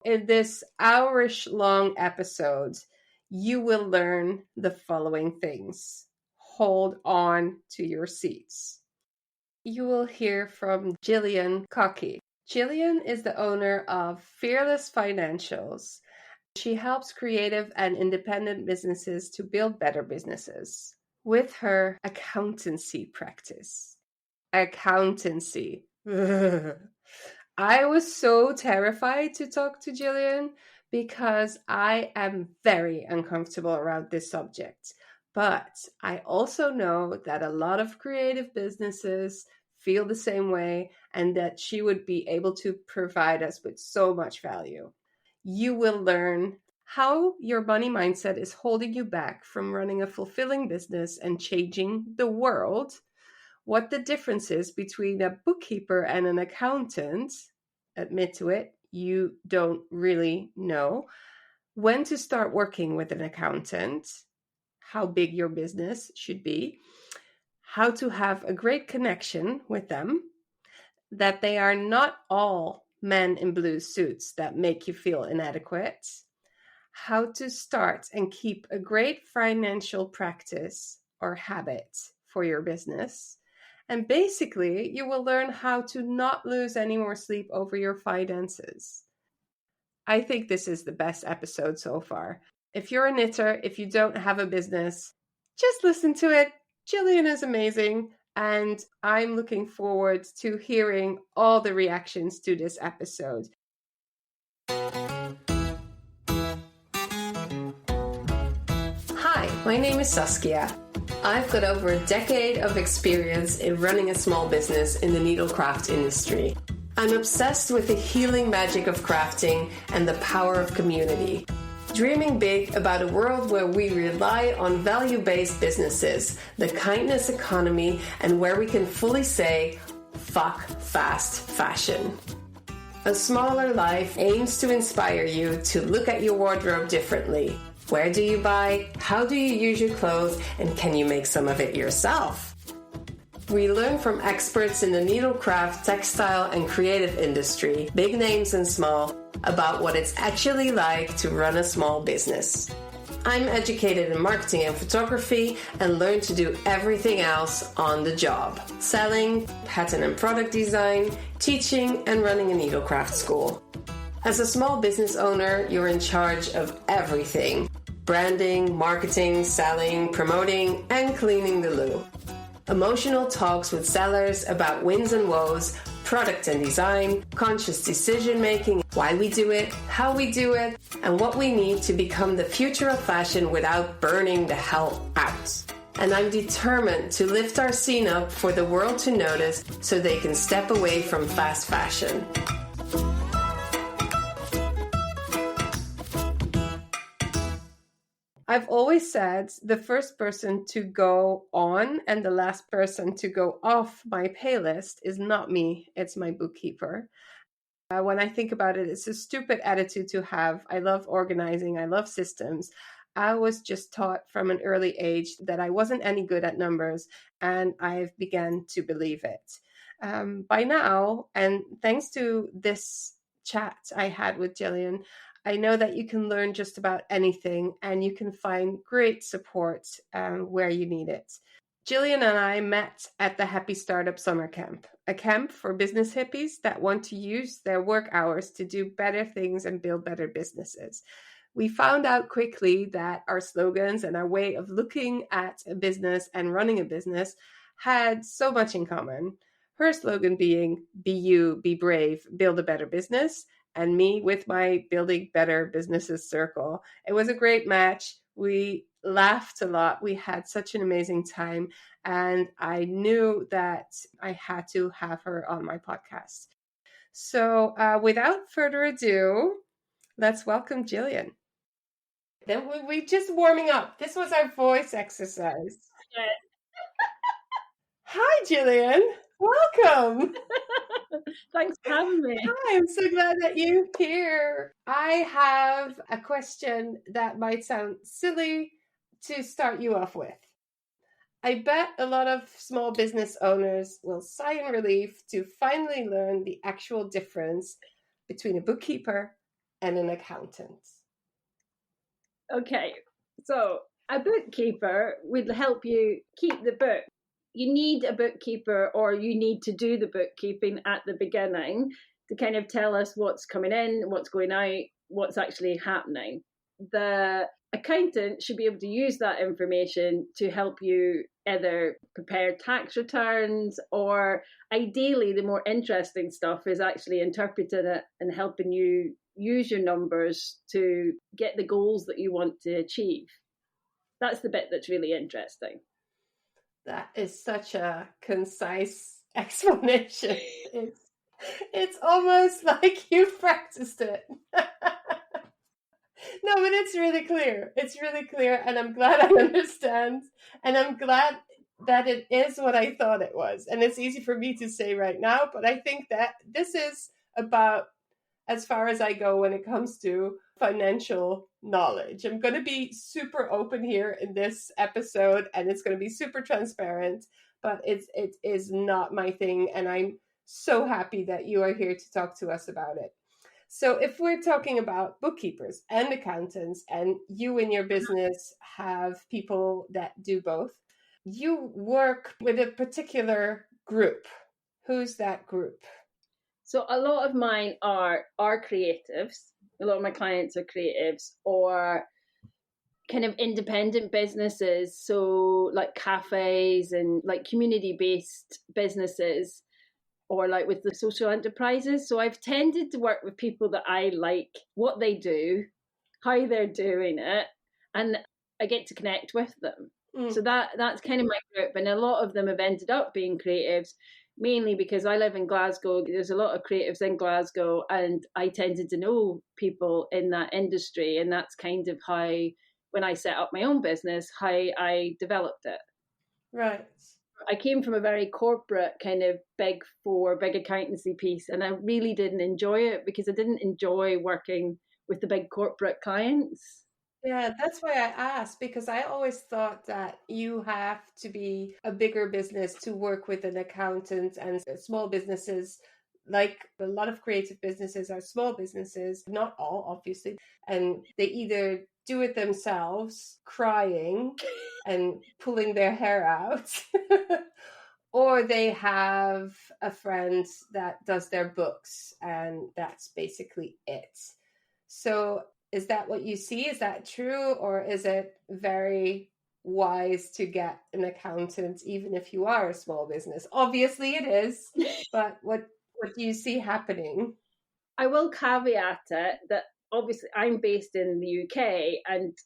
In this hour-ish long episode, you will learn the following things. Hold on to your seats. You will hear from Gillian Caughey. Gillian is the owner of Fearless Financials. She helps creative and independent businesses to build better businesses with her accountancy practice. Accountancy. I was so terrified to talk to Gillian because I am very uncomfortable around this subject. But I also know that a lot of creative businesses feel the same way and that she would be able to provide us with so much value. You will learn how your money mindset is holding you back from running a fulfilling business and changing the world, what the difference is between a bookkeeper and an accountant. Admit to it, you don't really know. When to start working with an accountant, how big your business should be, how to have a great connection with them, that they are not all men in blue suits that make you feel inadequate, how to start and keep a great financial practice or habit for your business. And basically, you will learn how to not lose any more sleep over your finances. I think this is the best episode so far. If you're a knitter, if you don't have a business, just listen to it. Gillian is amazing. And I'm looking forward to hearing all the reactions to this episode. Hi, my name is Saskia. I've got over a decade of experience in running a small business in the needlecraft industry. I'm obsessed with the healing magic of crafting and the power of community. Dreaming big about a world where we rely on value-based businesses, the kindness economy, and where we can fully say, fuck fast fashion. A Smaller Life aims to inspire you to look at your wardrobe differently. Where do you buy? How do you use your clothes? And can you make some of it yourself? We learn from experts in the needlecraft, textile, and creative industry, big names and small, about what it's actually like to run a small business. I'm educated in marketing and photography and learned to do everything else on the job. Selling, pattern and product design, teaching, and running a needlecraft school. As a small business owner, you're in charge of everything. Branding, marketing, selling, promoting, and cleaning the loo. Emotional talks with sellers about wins and woes, product and design, conscious decision-making, why we do it, how we do it, and what we need to become the future of fashion without burning the hell out. And I'm determined to lift our scene up for the world to notice so they can step away from fast fashion. I've always said the first person to go on and the last person to go off my playlist is not me, it's my bookkeeper. When I think about it, it's a stupid attitude to have. I love organizing, I love systems. I was just taught from an early age that I wasn't any good at numbers, and I've begun to believe it. By now, and thanks to this chat I had with Gillian, I know that you can learn just about anything and you can find great support where you need it. Gillian and I met at the Happy Startup Summer Camp, a camp for business hippies that want to use their work hours to do better things and build better businesses. We found out quickly that our slogans and our way of looking at a business and running a business had so much in common. Her slogan being, be you, be brave, build a better business. And me with my Building Better Businesses circle. It was a great match. We laughed a lot. We had such an amazing time. And I knew that I had to have her on my podcast. So without further ado, let's welcome Gillian. Then we just warming up. This was our voice exercise. Yeah. Hi, Gillian. Welcome. Thanks for having me. Hi, I'm so glad that you're here. I have a question that might sound silly to start you off with. I bet a lot of small business owners will sigh in relief to finally learn the actual difference between a bookkeeper and an accountant? Okay, so a bookkeeper would help you keep the book. You need a bookkeeper, or you need to do the bookkeeping at the beginning to kind of tell us what's coming in, what's going out, what's actually happening. The accountant should be able to use that information to help you either prepare tax returns, or ideally, the more interesting stuff is actually interpreting it and helping you use your numbers to get the goals that you want to achieve. That's the bit that's really interesting. That is such a concise explanation. It's almost like you practiced it. No, but it's really clear. It's really clear, and I'm glad I understand. And I'm glad that it is what I thought it was. And it's easy for me to say right now, but I think that this is about as far as I go when it comes to financial knowledge. I'm going to be super open here in this episode, and it's going to be super transparent, but it is not my thing, and I'm so happy that you are here to talk to us about it. So if we're talking about bookkeepers and accountants, and you in your business have people that do both, you work with a particular group. Who's that group? So a lot of mine are creatives. A lot of my clients are creatives, or kind of independent businesses. So like cafes and like community-based businesses, or like with the social enterprises. So I've tended to work with people that I like what they do, how they're doing it, and I get to connect with them. So that's kind of my group, and a lot of them have ended up being creatives, mainly because I live in Glasgow. There's a lot of creatives in Glasgow, and I tended to know people in that industry, and that's kind of how, when I set up my own business, how I developed it. Right. I came from a very corporate kind of big four, big accountancy piece, and I really didn't enjoy it because I didn't enjoy working with the big corporate clients. Yeah, that's why I asked, because I always thought that you have to be a bigger business to work with an accountant, and small businesses, like a lot of creative businesses, are small businesses, not all, obviously, and they either do it themselves, crying and pulling their hair out, or they have a friend that does their books, and that's basically it. So is that what you see? Is that true? Or is it very wise to get an accountant, even if you are a small business? Obviously it is, but what do you see happening? I will caveat it that obviously I'm based in the UK, and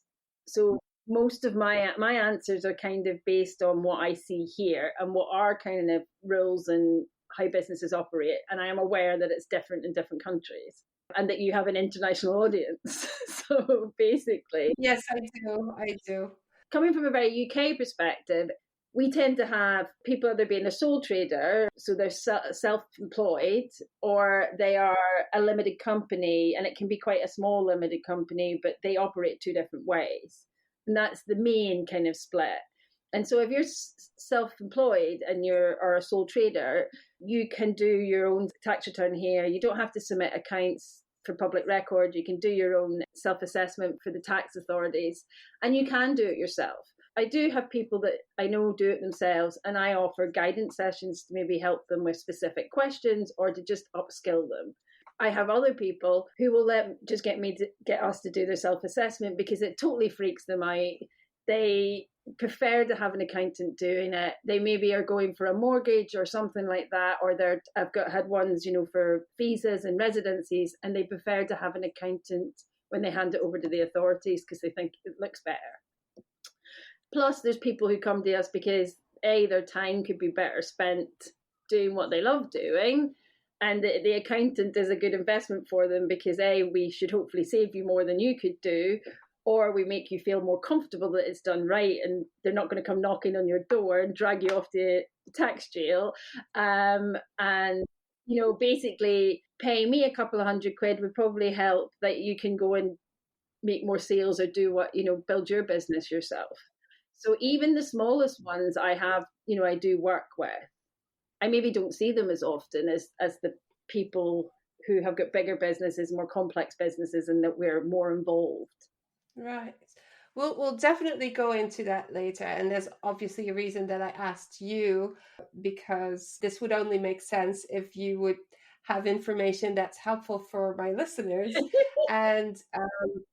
so most of my answers are kind of based on what I see here and what are kind of rules and how businesses operate. And I am aware that it's different in different countries, and that you have an international audience. So basically, Yes, I do. I do. coming from a very UK perspective, we tend to have people either being a sole trader, so they're self-employed, or they are a limited company, and it can be quite a small limited company, but they operate two different ways. And that's the main kind of split. And so if you're self-employed and you're a sole trader, you can do your own tax return here. You don't have to submit accounts for public record. You can do your own self-assessment for the tax authorities, and you can do it yourself. I do have people that I know do it themselves, and I offer guidance sessions to maybe help them with specific questions or to just upskill them. I have other people who will just get us to do their self-assessment because it totally freaks them out. They prefer to have an accountant doing it. They maybe are going for a mortgage or something like that, or had ones, for visas and residencies, and they prefer to have an accountant when they hand it over to the authorities because they think it looks better. Plus, there's people who come to us because their time could be better spent doing what they love doing, and the accountant is a good investment for them because we should hopefully save you more than you could do, or we make you feel more comfortable that it's done right, and they're not going to come knocking on your door and drag you off to tax jail. And basically paying me a couple of £100 would probably help that you can go and make more sales or do what, build your business yourself. So even the smallest ones I do work with. I maybe don't see them as often as the people who have got bigger businesses, more complex businesses, and that we're more involved. Right. We'll definitely go into that later. And there's obviously a reason that I asked you, because this would only make sense if you would have information that's helpful for my listeners. And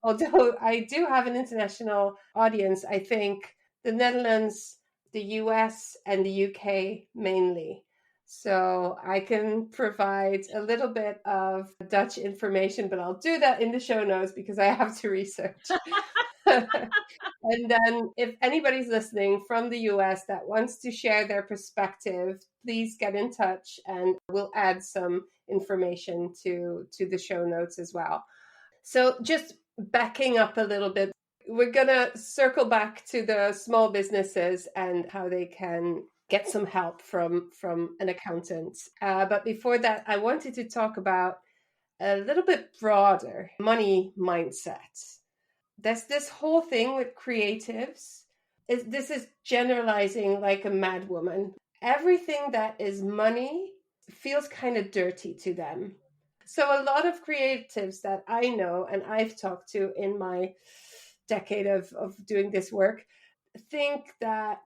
although I do have an international audience, I think the Netherlands, the US, and the UK mainly. So I can provide a little bit of Dutch information, but I'll do that in the show notes because I have to research. And then if anybody's listening from the US that wants to share their perspective, please get in touch and we'll add some information to the show notes as well. So just backing up a little bit, we're going to circle back to the small businesses and how they can get some help from an accountant. But before that, I wanted to talk about a little bit broader money mindset. There's this whole thing with creatives. This is generalizing like a madwoman. Everything that is money feels kind of dirty to them. So a lot of creatives that I know and I've talked to in my decade of doing this work think that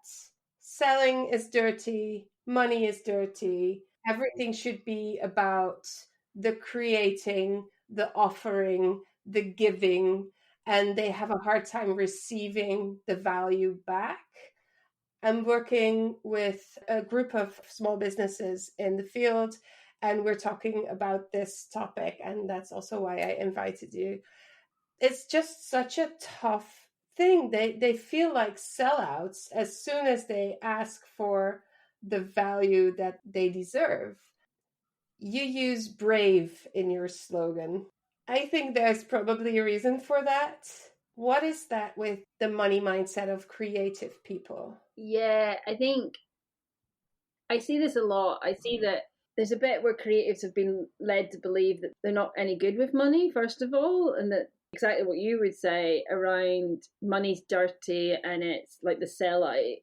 selling is dirty, money is dirty, everything should be about the creating, the offering, the giving, and they have a hard time receiving the value back. I'm working with a group of small businesses in the field, and we're talking about this topic, and that's also why I invited you. It's just such a tough thing. They feel like sellouts as soon as they ask for the value that they deserve. You use brave in your slogan. I think there's probably a reason for that. What is that with the money mindset of creative people? Yeah, I think I see this a lot. I see that there's a bit where creatives have been led to believe that they're not any good with money, first of all, and that exactly what you would say around money's dirty and it's like the sellout.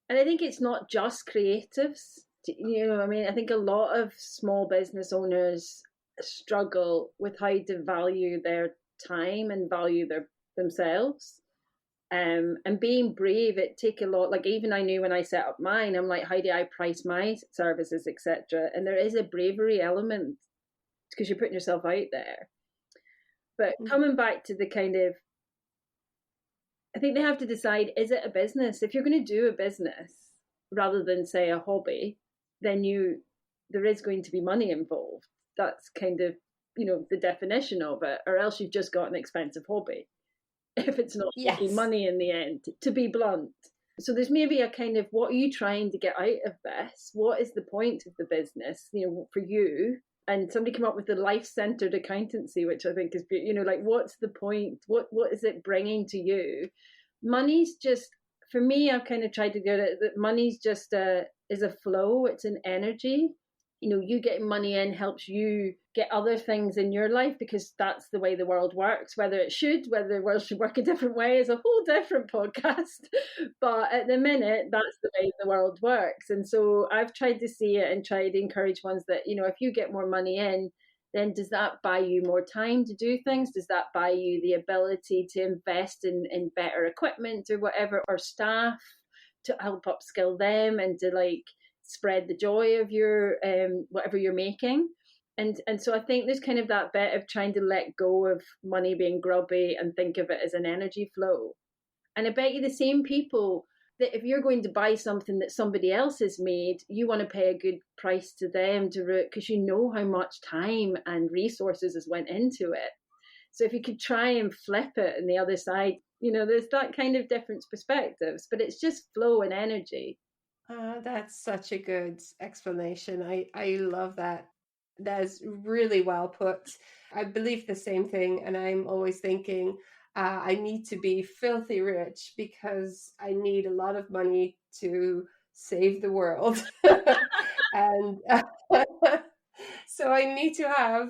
And I think it's not just creatives. You know, I mean, I think a lot of small business owners struggle with how to value their time and value themselves. And being brave, it take a lot. Like even I knew when I set up mine, I'm like, how do I price my services, etc. And there is a bravery element because you're putting yourself out there. But coming back to the kind of, I think they have to decide: is it a business? If you're going to do a business rather than say a hobby, then there is going to be money involved. That's kind of the definition of it, or else you've just got an expensive hobby. If it's not making money in the end, to be blunt. So there's maybe a kind of, what are you trying to get out of this? What is the point of the business, for you? And somebody came up with the life-centered accountancy, which I think is, like, what's the point? What is it bringing to you? Money's just, for me, I've kind of tried to get it that money's just is a flow. It's an energy. You getting money in helps you get other things in your life because that's the way the world works. Whether the world should work a different way is a whole different podcast. But at the minute, that's the way the world works. And so I've tried to see it and try to encourage ones that, if you get more money in, then does that buy you more time to do things? Does that buy you the ability to invest in better equipment or whatever, or staff to help upskill them and to spread the joy of your whatever you're making? And so I think there's kind of that bit of trying to let go of money being grubby and think of it as an energy flow. And I bet you the same people that if you're going to buy something that somebody else has made, you want to pay a good price to them because you know how much time and resources has went into it. So if you could try and flip it on the other side, there's that kind of different perspectives, but it's just flow and energy. That's such a good explanation. I love that. That's really well put. I believe the same thing, and I'm always thinking I need to be filthy rich because I need a lot of money to save the world. And so I need to have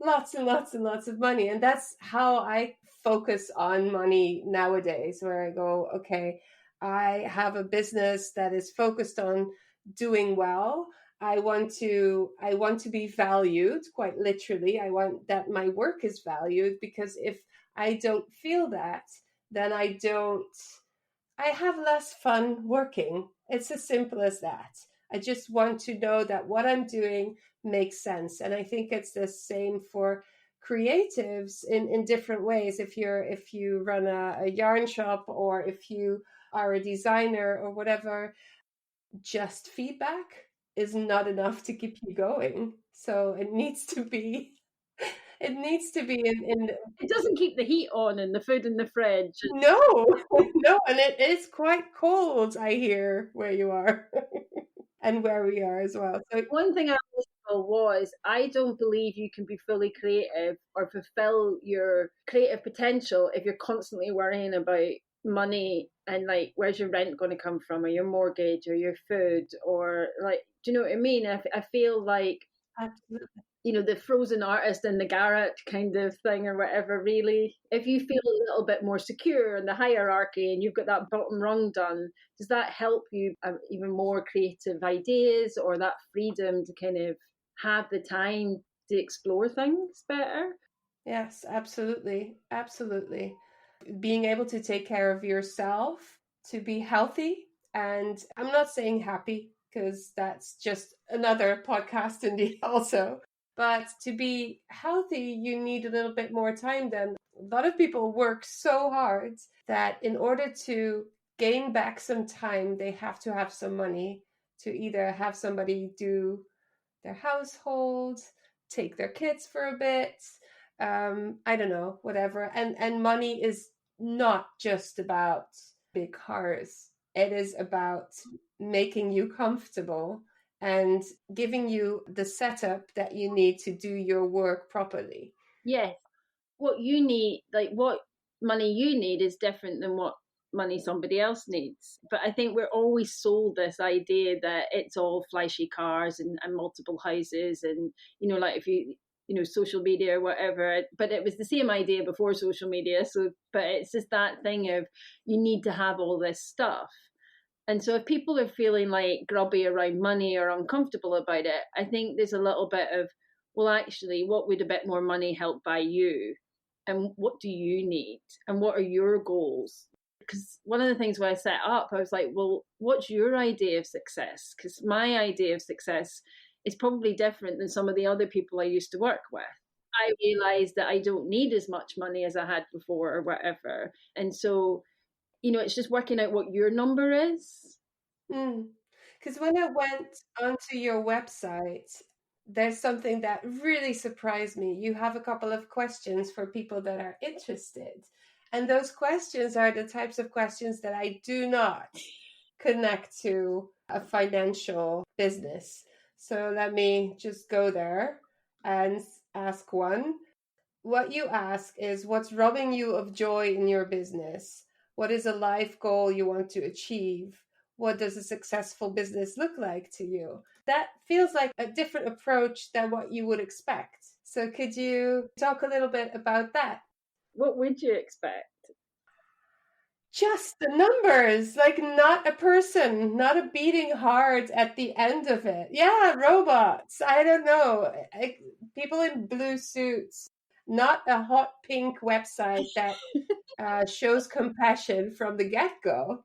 lots and lots and lots of money. And that's how I focus on money nowadays, where I go, okay, I have a business that is focused on doing well. I want to be valued, quite literally. I want that my work is valued, because if I don't feel that, then I have less fun working. It's as simple as that. I just want to know that what I'm doing makes sense. And I think it's the same for creatives in different ways. If you run a yarn shop, or if you are a designer or whatever, just feedback is not enough to keep you going. So it needs to be in It doesn't keep the heat on and the food in the fridge. no, no, and it is quite cold, I hear, where you are and where we are as well. So One thing I was, I don't believe you can be fully creative or fulfill your creative potential if you're constantly worrying about money and like where's your rent going to come from, or your mortgage, or your food, or like, do you know what I mean? I feel like, absolutely. you know, the frozen artist in the garret kind of thing, or whatever. Really, if you feel a little bit more secure in the hierarchy and you've got that bottom rung done, does that help you even more creative ideas, or that freedom to kind of have the time to explore things better? Yes, absolutely. Absolutely. Being able to take care of yourself, to be healthy. And I'm not saying happy, because that's just another podcast indeed also. But to be healthy, you need a little bit more time than a lot of people work so hard that in order to gain back some time, they have to have some money to either have somebody do their household, take their kids for a bit, I don't know, whatever. And money is not just about big cars. It is about making you comfortable and giving you the setup that you need to do your work properly. Yes. What you need, like what money you need, is different than what money somebody else needs. But I think we're always sold this idea that it's all flashy cars and multiple houses, and, you know, like if you know, social media or whatever. But it was the same idea before social media. So, but it's just that thing of you need to have all this stuff. And so if people are feeling like grubby around money or uncomfortable about it, I think there's a little bit of, well, actually, what would a bit more money help buy you? And what do you need? And what are your goals? Because one of the things when I set up, I was like, well, what's your idea of success? Because my idea of success is probably different than some of the other people I used to work with. I realized that I don't need as much money as I had before, or whatever. And so, you know, it's just working out what your number is. Because when I went onto your website, there's something that really surprised me. You have a couple of questions for people that are interested. And those questions are the types of questions that I do not connect to a financial business. So let me just go there and ask one. What you ask is, what's robbing you of joy in your business? What is a life goal you want to achieve? What does a successful business look like to you? That feels like a different approach than what you would expect. So could you talk a little bit about that? What would you expect? Just the numbers, like not a person, not a beating heart at the end of it. Yeah, robots. I don't know. People in blue suits, not a hot pink website that shows compassion from the get-go.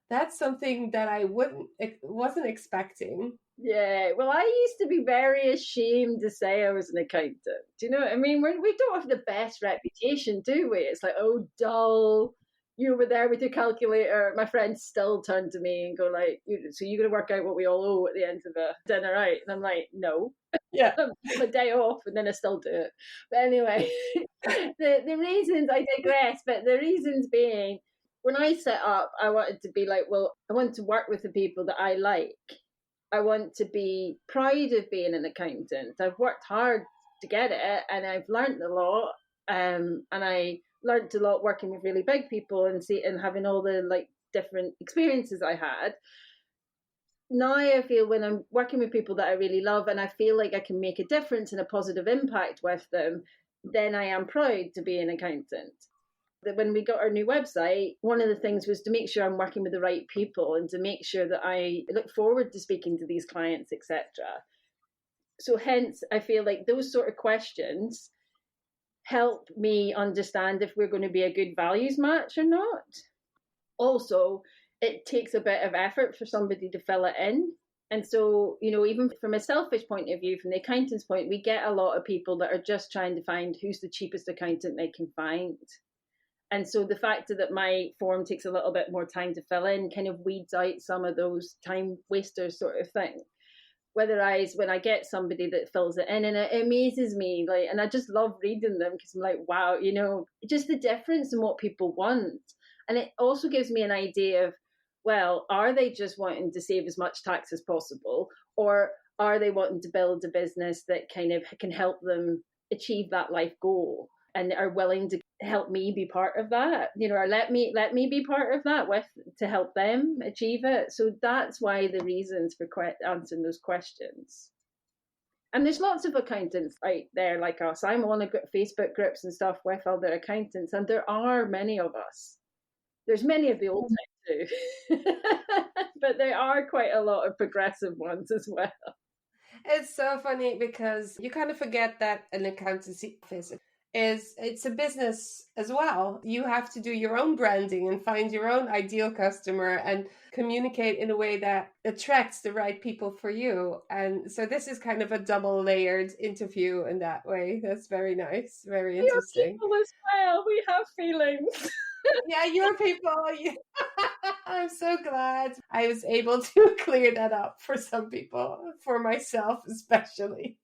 That's something that I wasn't expecting. Yeah, well, I used to be very ashamed to say I was an accountant. Do you know what I mean? We don't have the best reputation, do we? It's like, oh, dull. You were there with your calculator. My friends still turn to me and go like, "So you're going to work out what we all owe at the end of a dinner, right?" And I'm like, no. Yeah. My day off, and then I still do it. But anyway, the reasons, I digress. But the reasons being, when I set up, I wanted to be like, well, I want to work with the people that I like. I want to be proud of being an accountant. I've worked hard to get it, and I've learned a lot. And I learned a lot working with really big people and having all the like different experiences I had. Now I feel when I'm working with people that I really love and I feel like I can make a difference and a positive impact with them, then I am proud to be an accountant. When we got our new website, one of the things was to make sure I'm working with the right people and to make sure that I look forward to speaking to these clients, etc. So hence, I feel like those sort of questions help me understand if we're going to be a good values match or not. Also, it takes a bit of effort for somebody to fill it in. And so, even from a selfish point of view, from the accountant's point, we get a lot of people that are just trying to find who's the cheapest accountant they can find. And so the fact that my form takes a little bit more time to fill in kind of weeds out some of those time wasters sort of thing. Whereas when I get somebody that fills it in, and it amazes me, and I just love reading them because I'm like, wow, just the difference in what people want. And it also gives me an idea of, well, are they just wanting to save as much tax as possible? Or are they wanting to build a business that kind of can help them achieve that life goal and are willing to help me be part of that, or let me be part of that to help them achieve it. So that's why the reasons for answering those questions. And there's lots of accountants out there like us. I'm on Facebook groups and stuff with other accountants, and there are many of us. There's many of the old type too, but there are quite a lot of progressive ones as well. It's so funny because you kind of forget that an accountancy office it's a business as well. You have to do your own branding and find your own ideal customer and communicate in a way that attracts the right people for you. And so this is kind of a double layered interview in that way. That's very nice. Very interesting. We are people as well. We have feelings. Yeah, your people. I'm so glad I was able to clear that up for some people, for myself especially.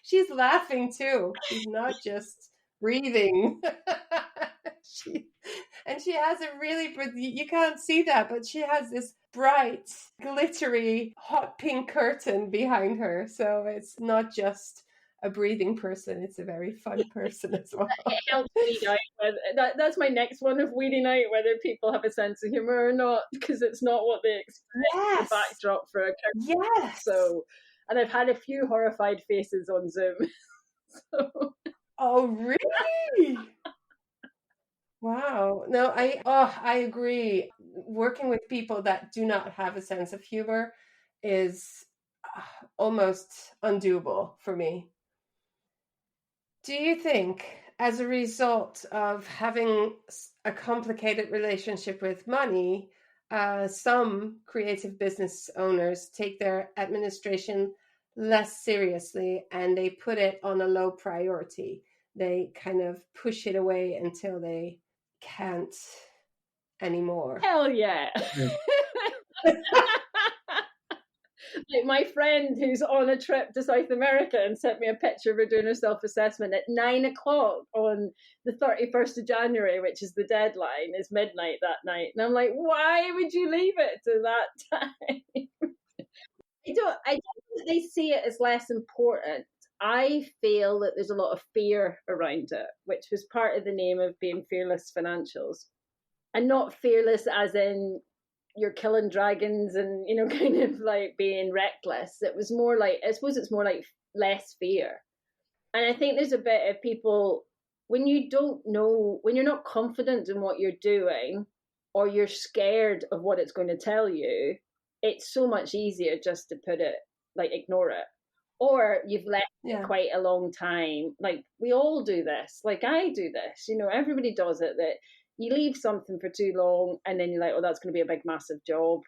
She's laughing too. She's not just breathing. she has a really, you can't see that, but she has this bright, glittery, hot pink curtain behind her. So it's not just a breathing person, it's a very fun person as well. It helps weed out. That's my next one, of weeding out whether people have a sense of humor or not, because it's not what they expect. Yes. The backdrop for a character. Yes. So, and I've had a few horrified faces on Zoom. So. Oh, really? Wow. No, I agree. Working with people that do not have a sense of humor is almost undoable for me. Do you think, as a result of having a complicated relationship with money, some creative business owners take their administration less seriously and they put it on a low priority? They kind of push it away until they can't anymore. Hell yeah. Like my friend who's on a trip to South America and sent me a picture of her doing her self-assessment at 9:00 on the 31st of January, which is the deadline, is midnight that night. And I'm like, why would you leave it to that time? I don't think they see it as less important. I feel that there's a lot of fear around it, which was part of the name of being Fearless Financials. And not fearless as in you're killing dragons and, kind of like being reckless. It was more like, I suppose it's more like less fear. And I think there's a bit of people, when you don't know, when you're not confident in what you're doing, or you're scared of what it's going to tell you, it's so much easier just to ignore it. Or you've left it quite a long time. Like we all do this. Like I do this. Everybody does it. That you leave something for too long and then you're like, oh, that's going to be a big, massive job.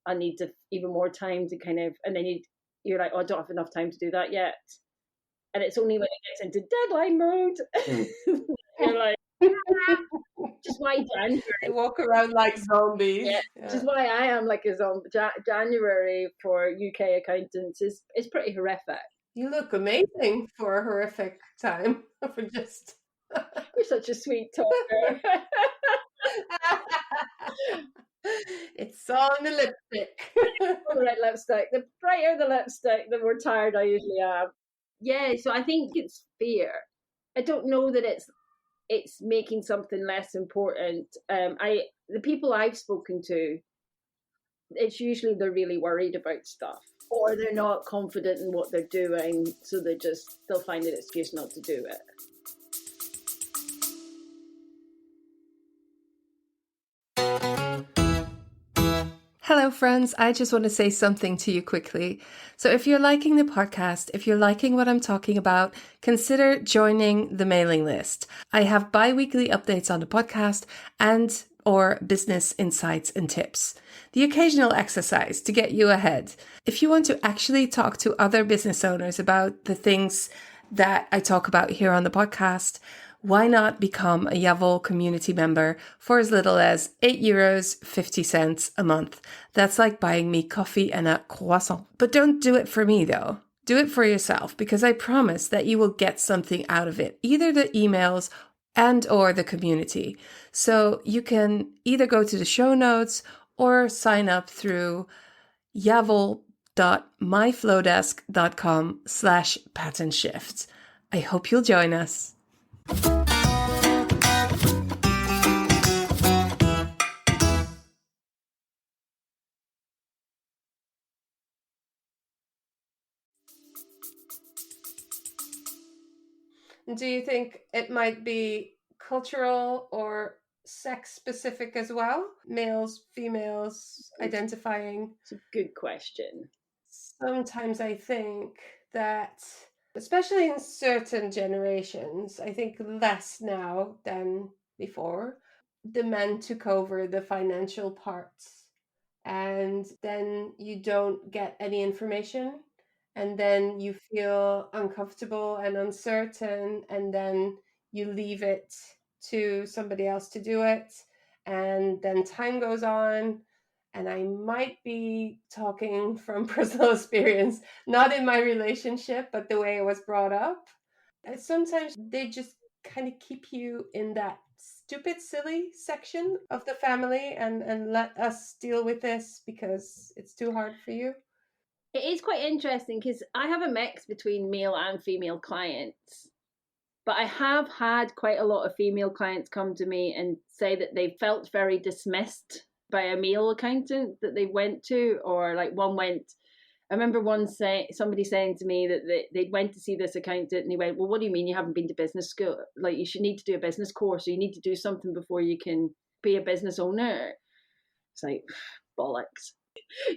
I need even more time to kind of, and then you're like, oh, I don't have enough time to do that yet. And it's only when it gets into deadline mode, you're like, which is why January. They walk around like zombies. Yeah, which is why I am like a zombie. January for UK accountants is pretty horrific. You look amazing for a horrific time. For just. You're such a sweet talker. It's all in the lipstick. All the red lipstick. The brighter the lipstick, the more tired I usually am. Yeah, so I think it's fear. I don't know that it's making something less important. The people I've spoken to, it's usually they're really worried about stuff, or they're not confident in what they're doing, so they'll find an excuse not to do it. Hello, friends. I just want to say something to you quickly. So, if you're liking the podcast, if you're liking what I'm talking about, consider joining the mailing list. I have bi-weekly updates on the podcast and or business insights and tips. The occasional exercise to get you ahead. If you want to actually talk to other business owners about the things that I talk about here on the podcast, why not become a Yavol community member for as little as €8.50 a month? That's like buying me coffee and a croissant. But don't do it for me though. Do it for yourself because I promise that you will get something out of it, either the emails and or the community. So you can either go to the show notes or sign up through yavol.myflowdesk.com/pattern shift. I hope you'll join us. Do you think it might be cultural or sex specific as well? Males, females, identifying? It's a good question. Sometimes I think that, especially in certain generations, I think less now than before, the men took over the financial parts, and then you don't get any information, and then you feel uncomfortable and uncertain, and then you leave it to somebody else to do it, and then time goes on. And I might be talking from personal experience, not in my relationship, but the way I was brought up. Sometimes they just kind of keep you in that stupid, silly section of the family, and let us deal with this because it's too hard for you. It is quite interesting because I have a mix between male and female clients. But I have had quite a lot of female clients come to me and say that they felt very dismissed by a male accountant that they went to, or like one went. I remember somebody saying to me that they went to see this accountant and he went, "Well, what do you mean you haven't been to business school? Like you should need to do a business course, or you need to do something before you can be a business owner." It's like bollocks.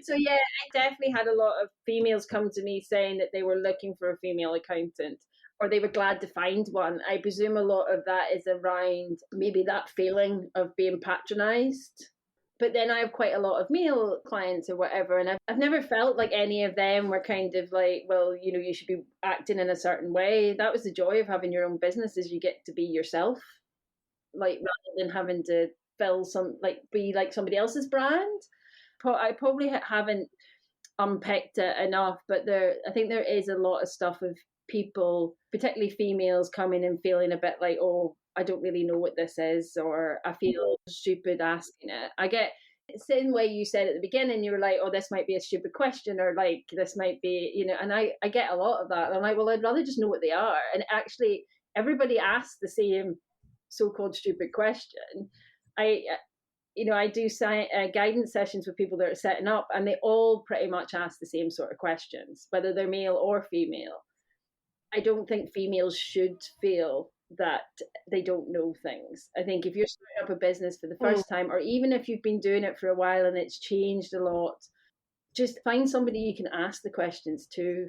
So yeah, I definitely had a lot of females come to me saying that they were looking for a female accountant or they were glad to find one. I presume a lot of that is around maybe that feeling of being patronized. But then I have quite a lot of male clients or whatever, and I've never felt like any of them were kind of like, well, you know, you should be acting in a certain way. That was the joy of having your own business, is you get to be yourself, like rather than having to be like somebody else's brand. I probably haven't unpicked it enough, but I think there is a lot of stuff of people, particularly females, coming and feeling a bit like, oh, I don't really know what this is, or I feel stupid asking it. I get the same way you said at the beginning, you were like, oh, this might be a stupid question, or like this might be, you know, and I get a lot of that. And I'm like, well, I'd rather just know what they are. And actually, everybody asks the same so-called stupid question. I I do guidance sessions with people that are setting up, and they all pretty much ask the same sort of questions, whether they're male or female. I don't think females should feel that they don't know things. I think if you're starting up a business for the first time, or even if you've been doing it for a while and it's changed a lot, just find somebody you can ask the questions to.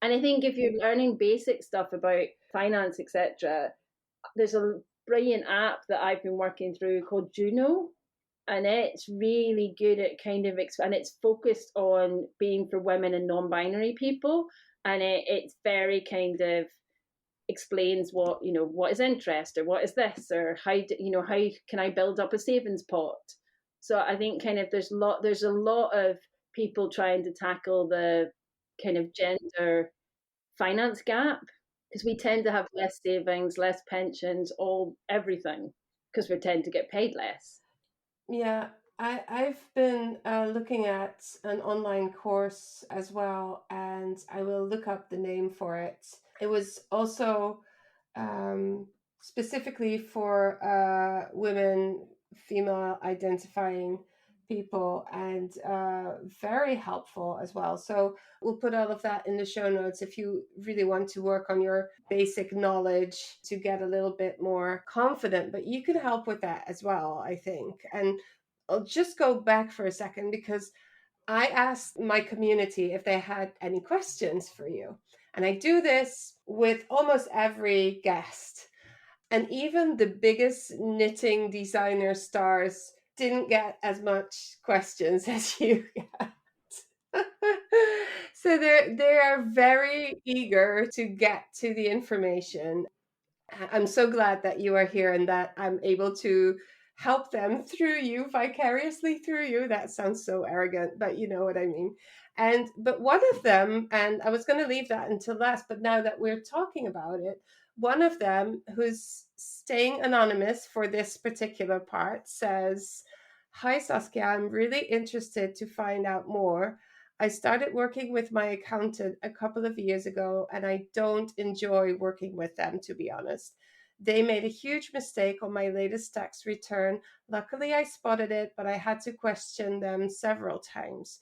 And I think if you're learning basic stuff about finance, etc., there's a brilliant app that I've been working through called Juno, and it's really good at kind of and it's focused on being for women and non-binary people, and it's very kind of explains what what is interest, or what is this, or how how can I build up a savings pot. So I think kind of there's a lot of people trying to tackle the kind of gender finance gap, because we tend to have less savings, less pensions, everything, because we tend to get paid less. Yeah, I've been looking at an online course as well, and I will look up the name for it. It was also specifically for women, female identifying people, and very helpful as well. So we'll put all of that in the show notes if you really want to work on your basic knowledge to get a little bit more confident. But you can help with that as well, I think. And I'll just go back for a second because I asked my community if they had any questions for you. And I do this with almost every guest. And even the biggest knitting designer stars didn't get as much questions as you get. So they are very eager to get to the information. I'm so glad that you are here and that I'm able to help them through you, vicariously through you. That sounds so arrogant, but you know what I mean. And but one of them, and I was going to leave that until last, but now that we're talking about it, one of them who's staying anonymous for this particular part says, "Hi Saskia, I'm really interested to find out more. I started working with my accountant a couple of years ago, and I don't enjoy working with them, to be honest. They made a huge mistake on my latest tax return. Luckily, I spotted it, but I had to question them several times.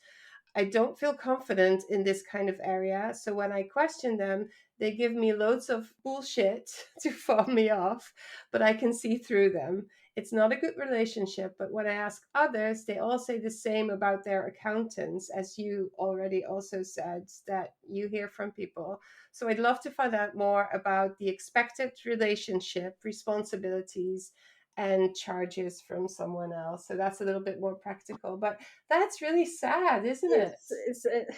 I don't feel confident in this kind of area. So when I question them, they give me loads of bullshit to fob me off, but I can see through them. It's not a good relationship, but when I ask others, they all say the same about their accountants, as you already also said that you hear from people. So I'd love to find out more about the expected relationship, responsibilities, and charges from someone else. So that's a little bit more practical, but that's really sad, isn't it?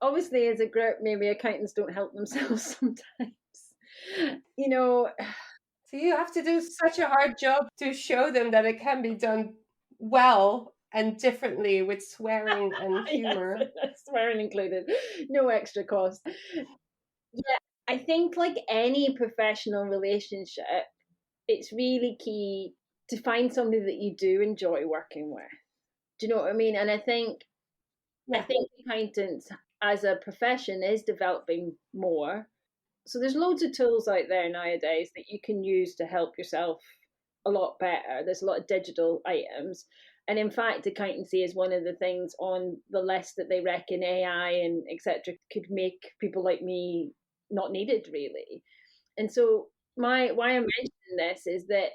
Obviously, as a group, maybe accountants don't help themselves sometimes. You know, So you have to do such a hard job to show them that it can be done well and differently with swearing and humor. yes, swearing included, no extra cost. Yeah, I think like any professional relationship, it's really key to find somebody that you do enjoy working with. Do you know what I mean? And I Yeah. think accountants as a profession is developing more. So there's loads of tools out there nowadays that you can use to help yourself a lot better. There's a lot of digital items. And in fact, accountancy is one of the things on the list that they reckon AI and etc. could make people like me not needed really. And so my why I'm mentioning this is that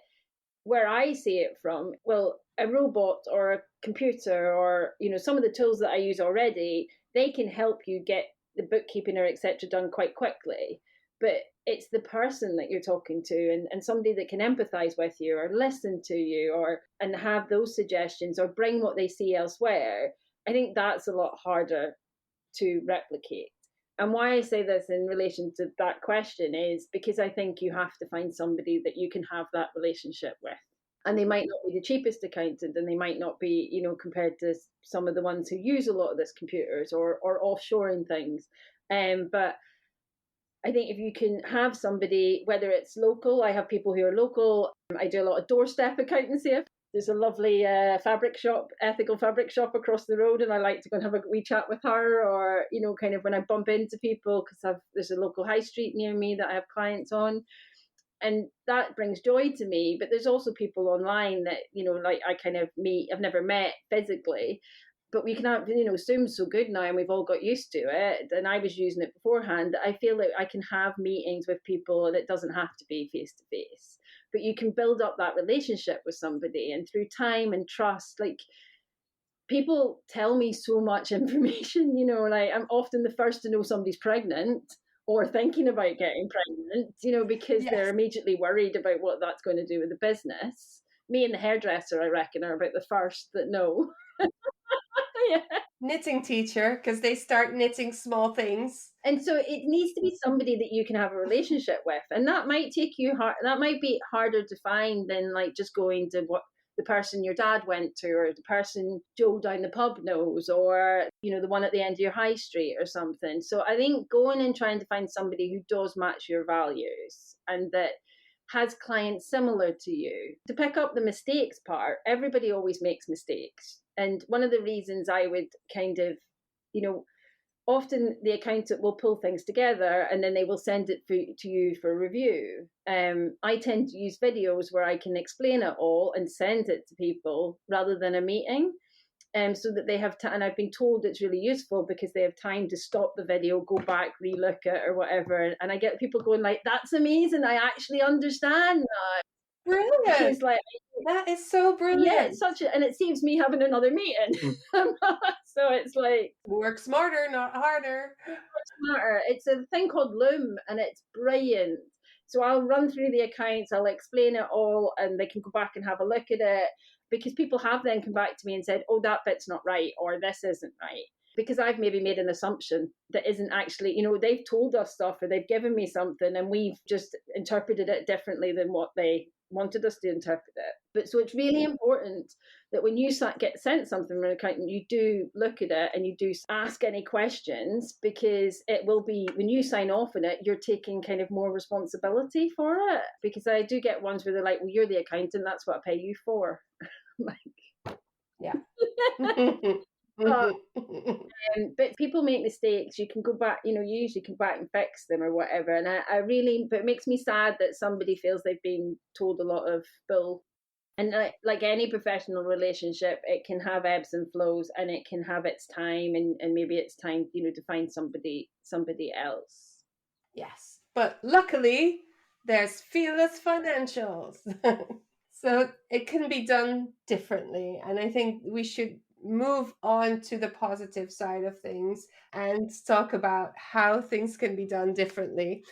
where I see it from, well, a robot or a computer or some of the tools that I use already, they can help you get the bookkeeping or etc. done quite quickly. But it's the person that you're talking to and somebody that can empathize with you or listen to you or and have those suggestions or bring what they see elsewhere. I think that's a lot harder to replicate. And why I say this in relation to that question is because I think you have to find somebody that you can have that relationship with. And they might not be the cheapest accountant and they might not be, compared to some of the ones who use a lot of this computers or offshoring things. But I think if you can have somebody, whether it's local, I have people who are local. I do a lot of doorstep accountancy. There's a lovely fabric shop, ethical fabric shop across the road, and I like to go and have a wee chat with her, or kind of when I bump into people because there's a local high street near me that I have clients on, and that brings joy to me. But there's also people online that like I kind of meet. I've never met physically, but we can have Zoom's so good now, and we've all got used to it. And I was using it beforehand. I feel like I can have meetings with people, and it doesn't have to be face to face. But you can build up that relationship with somebody, and through time and trust, like people tell me so much information. Like I'm often the first to know somebody's pregnant or thinking about getting pregnant, because Yes. they're immediately worried about what that's going to do with the business. Me and the hairdresser, I reckon, are about the first that know. Yeah. Knitting teacher, because they start knitting small things. And so it needs to be somebody that you can have a relationship with, and that might take you hard. That might be harder to find than like just going to what the person your dad went to, or the person Joe down the pub knows, or the one at the end of your high street or something. So I think going and trying to find somebody who does match your values and that has clients similar to you. To pick up the mistakes part, everybody always makes mistakes. And one of the reasons I would kind of, often the accountant will pull things together and then they will send it to you for review. I tend to use videos where I can explain it all and send it to people rather than a meeting. So that they have time, and I've been told it's really useful because they have time to stop the video, go back, relook it or whatever. And I get people going like, that's amazing, I actually understand that. Brilliant. Because like That is so Yeah, it's brilliant. such a, and it saves me having another meeting. So it's like, Work smarter, not harder. smarter. It's a thing called Loom, and it's brilliant. So I'll run through the accounts, I'll explain it all, and they can go back and have a look at it. Because people have then come back to me and said, oh, that bit's not right, or this isn't right. Because I've maybe made an assumption that isn't actually, they've told us stuff or they've given me something and we've just interpreted it differently than what they wanted us to interpret it. But so it's really important that when you get sent something from an accountant, you do look at it and you do ask any questions, because it will be, when you sign off on it, you're taking kind of more responsibility for it. Because I do get ones where they're like, well, you're the accountant, that's what I pay you for. Like, Yeah. but but people make mistakes. You can go back, you usually come back and fix them or whatever. And I really, but it makes me sad that somebody feels they've been told a lot of bull. And like any professional relationship, it can have ebbs and flows, and it can have its time, and maybe it's time, to find somebody else. Yes. But luckily, there's Fearless Financials. So it can be done differently. And I think we should move on to the positive side of things and talk about how things can be done differently.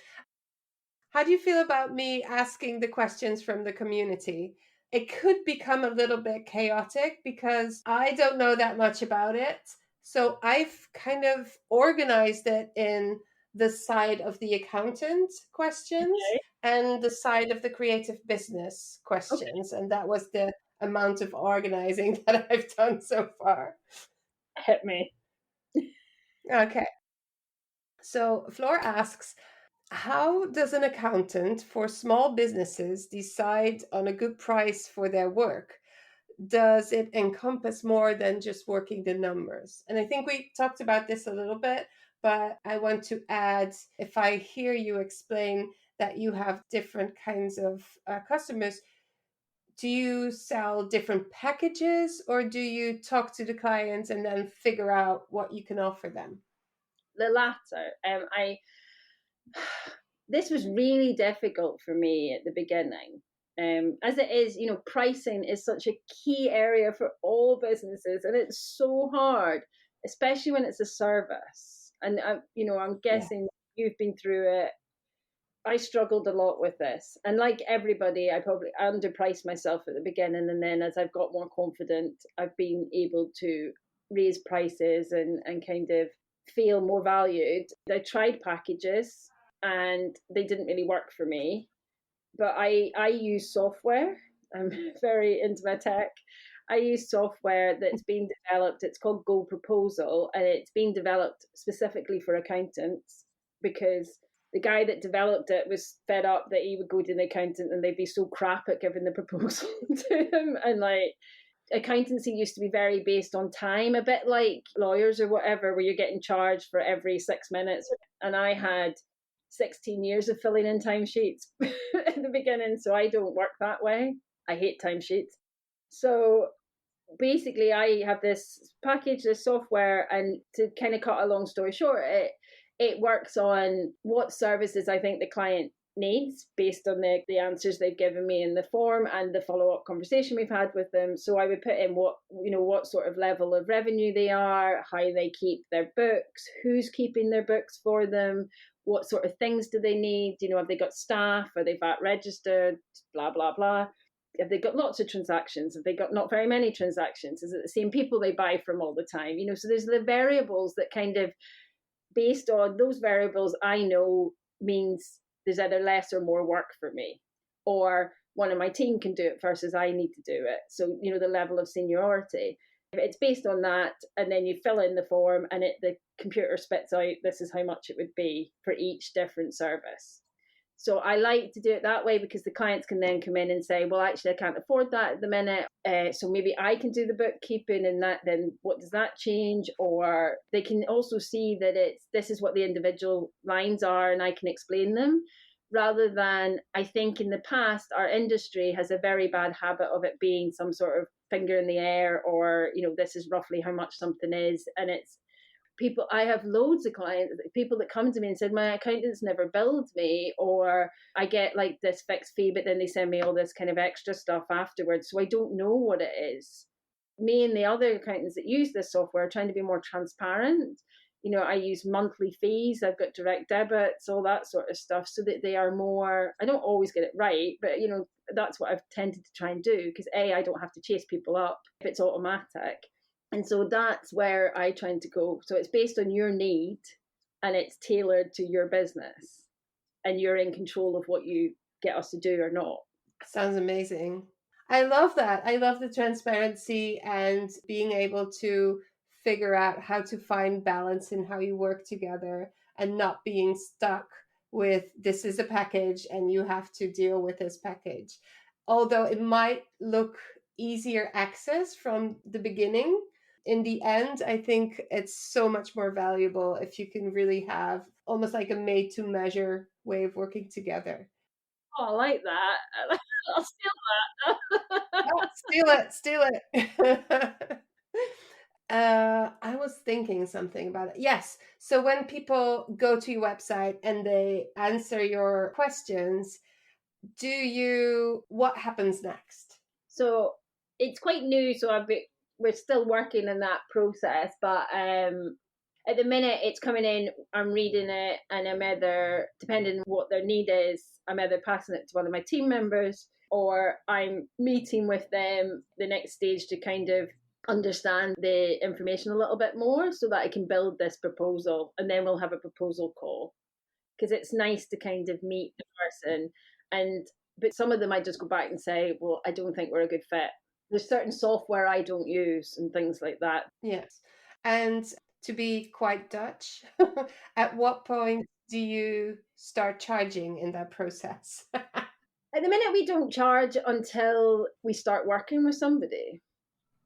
How do you feel about me asking the questions from the community? It could become a little bit chaotic because I don't know that much about it. So I've kind of organized it in the side of the accountant questions Okay. and the side of the creative business Okay. questions. And that was the amount of organizing that I've done so far. Hit me. Okay. So Flor asks, how does an accountant for small businesses decide on a good price for their work? Does it encompass more than just working the numbers? And I think we talked about this a little bit, but I want to add, if I hear you explain that you have different kinds of customers, do you sell different packages or do you talk to the clients and then figure out what you can offer them? The latter. This was really difficult for me at the beginning. As it is, pricing is such a key area for all businesses, and it's so hard, especially when it's a service. And I'm Yeah. guessing you've been through it. I struggled a lot with this, and like everybody, I probably underpriced myself at the beginning, and then as I've got more confident, I've been able to raise prices and kind of feel more valued. I tried packages and they didn't really work for me, but I use software. I'm very into my tech. I use software that's been developed. It's called Go Proposal, and it's been developed specifically for accountants, because the guy that developed it was fed up that he would go to an accountant and they'd be so crap at giving the proposal to him. And like, accountancy used to be very based on time, a bit like lawyers or whatever, where you're getting charged for every 6 minutes. And I had 16 years of filling in timesheets at the beginning, so I don't work that way. I hate timesheets. So basically, I have this package, this software, and to kind of cut a long story short, it works on what services I think the client needs based on the answers they've given me in the form and the follow-up conversation we've had with them. So I would put in what sort of level of revenue they are, how they keep their books, who's keeping their books for them, what sort of things do they need, have they got staff, are they VAT registered, blah blah blah. Have they got lots of transactions? Have they got not very many transactions? Is it the same people they buy from all the time? So there's the variables that kind of, based on those variables, I know means there's either less or more work for me, or one of my team can do it versus I need to do it. So, the level of seniority. It's based on that, and then you fill in the form, and the computer spits out this is how much it would be for each different service. So I like to do it that way, because the clients can then come in and say, well, actually, I can't afford that at the minute. So maybe I can do the bookkeeping, and that, then what does that change? Or they can also see that this is what the individual lines are, and I can explain them. Rather than, I think in the past, our industry has a very bad habit of it being some sort of finger in the air, or, this is roughly how much something is. And I have loads of clients, people that come to me and said, my accountant's never billed me, or I get like this fixed fee, but then they send me all this kind of extra stuff afterwards. So I don't know what it is. Me and the other accountants that use this software are trying to be more transparent. I use monthly fees, I've got direct debits, all that sort of stuff, so that they are more, I don't always get it right, but that's what I've tended to try and do, because I don't have to chase people up if it's automatic. And so that's where I try to go. So it's based on your need and it's tailored to your business, and you're in control of what you get us to do or not. Sounds amazing. I love that. I love the transparency and being able to figure out how to find balance in how you work together and not being stuck with this is a package and you have to deal with this package. Although it might look easier access from the beginning, in the end, I think it's so much more valuable if you can really have almost like a made to measure way of working together. Oh, I like that. I'll steal that. Oh, steal it. I was thinking something about it. Yes. So when people go to your website and they answer your questions, what happens next? So it's quite new. So we're still working in that process, but at the minute it's coming in, I'm reading it, and I'm either, depending on what their need is, I'm either passing it to one of my team members, or I'm meeting with them the next stage to kind of understand the information a little bit more, so that I can build this proposal, and then we'll have a proposal call, because it's nice to kind of meet the person. But some of them I just go back and say, well, I don't think we're a good fit. There's certain software I don't use and things like that. Yes. And to be quite Dutch, at what point do you start charging in that process? At the minute, we don't charge until we start working with somebody.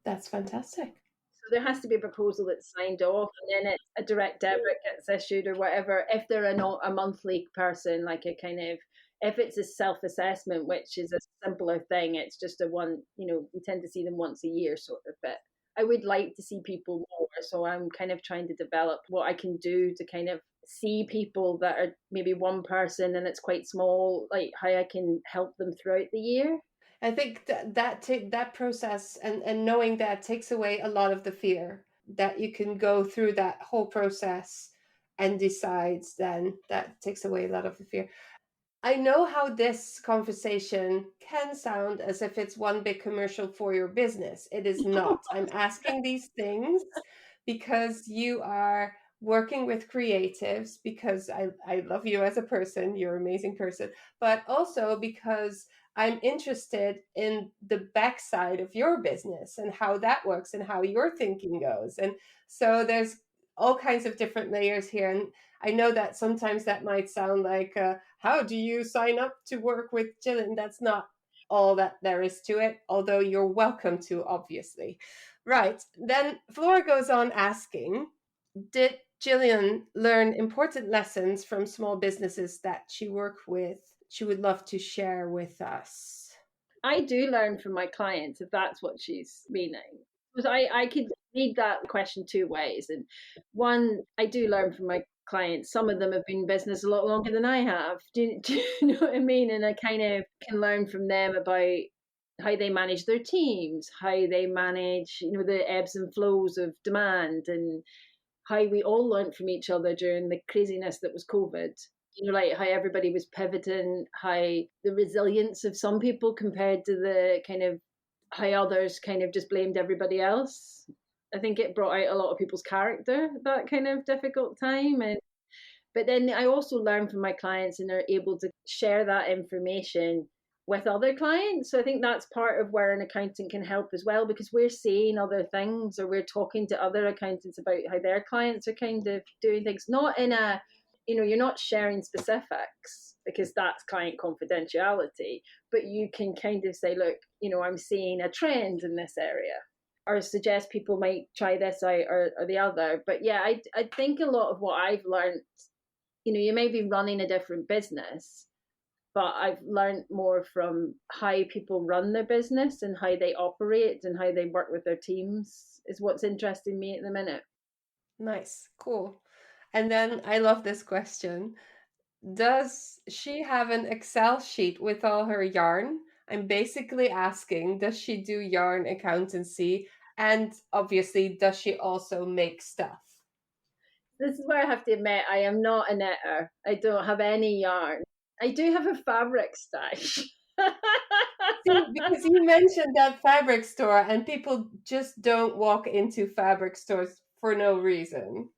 That's fantastic. So there has to be a proposal that's signed off, and then a direct debit gets issued or whatever. If they're not a monthly person, like a kind of, if it's a self-assessment, which is a simpler thing, it's just a one, we tend to see them once a year sort of bit. I would like to see people more, so I'm kind of trying to develop what I can do to kind of see people that are maybe one person and it's quite small, like how I can help them throughout the year. I think that process and knowing that takes away a lot of the fear, that you can go through that whole process and decides, then that takes away a lot of the fear. I know how this conversation can sound as if it's one big commercial for your business. It is not. I'm asking these things because you are working with creatives, because I love you as a person. You're an amazing person, but also because I'm interested in the backside of your business and how that works and how your thinking goes. And so there's all kinds of different layers here. And I know that sometimes that might sound like, how do you sign up to work with Gillian? That's not all that there is to it, although you're welcome to, obviously. Right. Then Flora goes on asking, did Gillian learn important lessons from small businesses that she worked with? She would love to share with us. I do learn from my clients, if that's what she's meaning. Because I could read that question two ways. And one, I do learn from my clients. Some of them have been in business a lot longer than I have. Do you know what I mean? And I kind of can learn from them about how they manage their teams, how they manage, the ebbs and flows of demand, and how we all learned from each other during the craziness that was COVID. Like how everybody was pivoting, how the resilience of some people compared to the kind of how others kind of just blamed everybody else. I think it brought out a lot of people's character, that kind of difficult time. But then I also learn from my clients, and are able to share that information with other clients. So I think that's part of where an accountant can help as well, because we're seeing other things, or we're talking to other accountants about how their clients are kind of doing things, not in a, you're not sharing specifics because that's client confidentiality, but you can kind of say, look, I'm seeing a trend in this area, or suggest people might try this out or the other. But yeah, I think a lot of what I've learned, you may be running a different business, but I've learned more from how people run their business and how they operate and how they work with their teams is what's interesting me at the minute. Nice. Cool. And then I love this question. Does she have an Excel sheet with all her yarn? I'm basically asking, does she do yarn accountancy? And obviously, does she also make stuff? This is where I have to admit I am not a knitter. I don't have any yarn. I do have a fabric stash. See, because you mentioned that fabric store, and people just don't walk into fabric stores for no reason.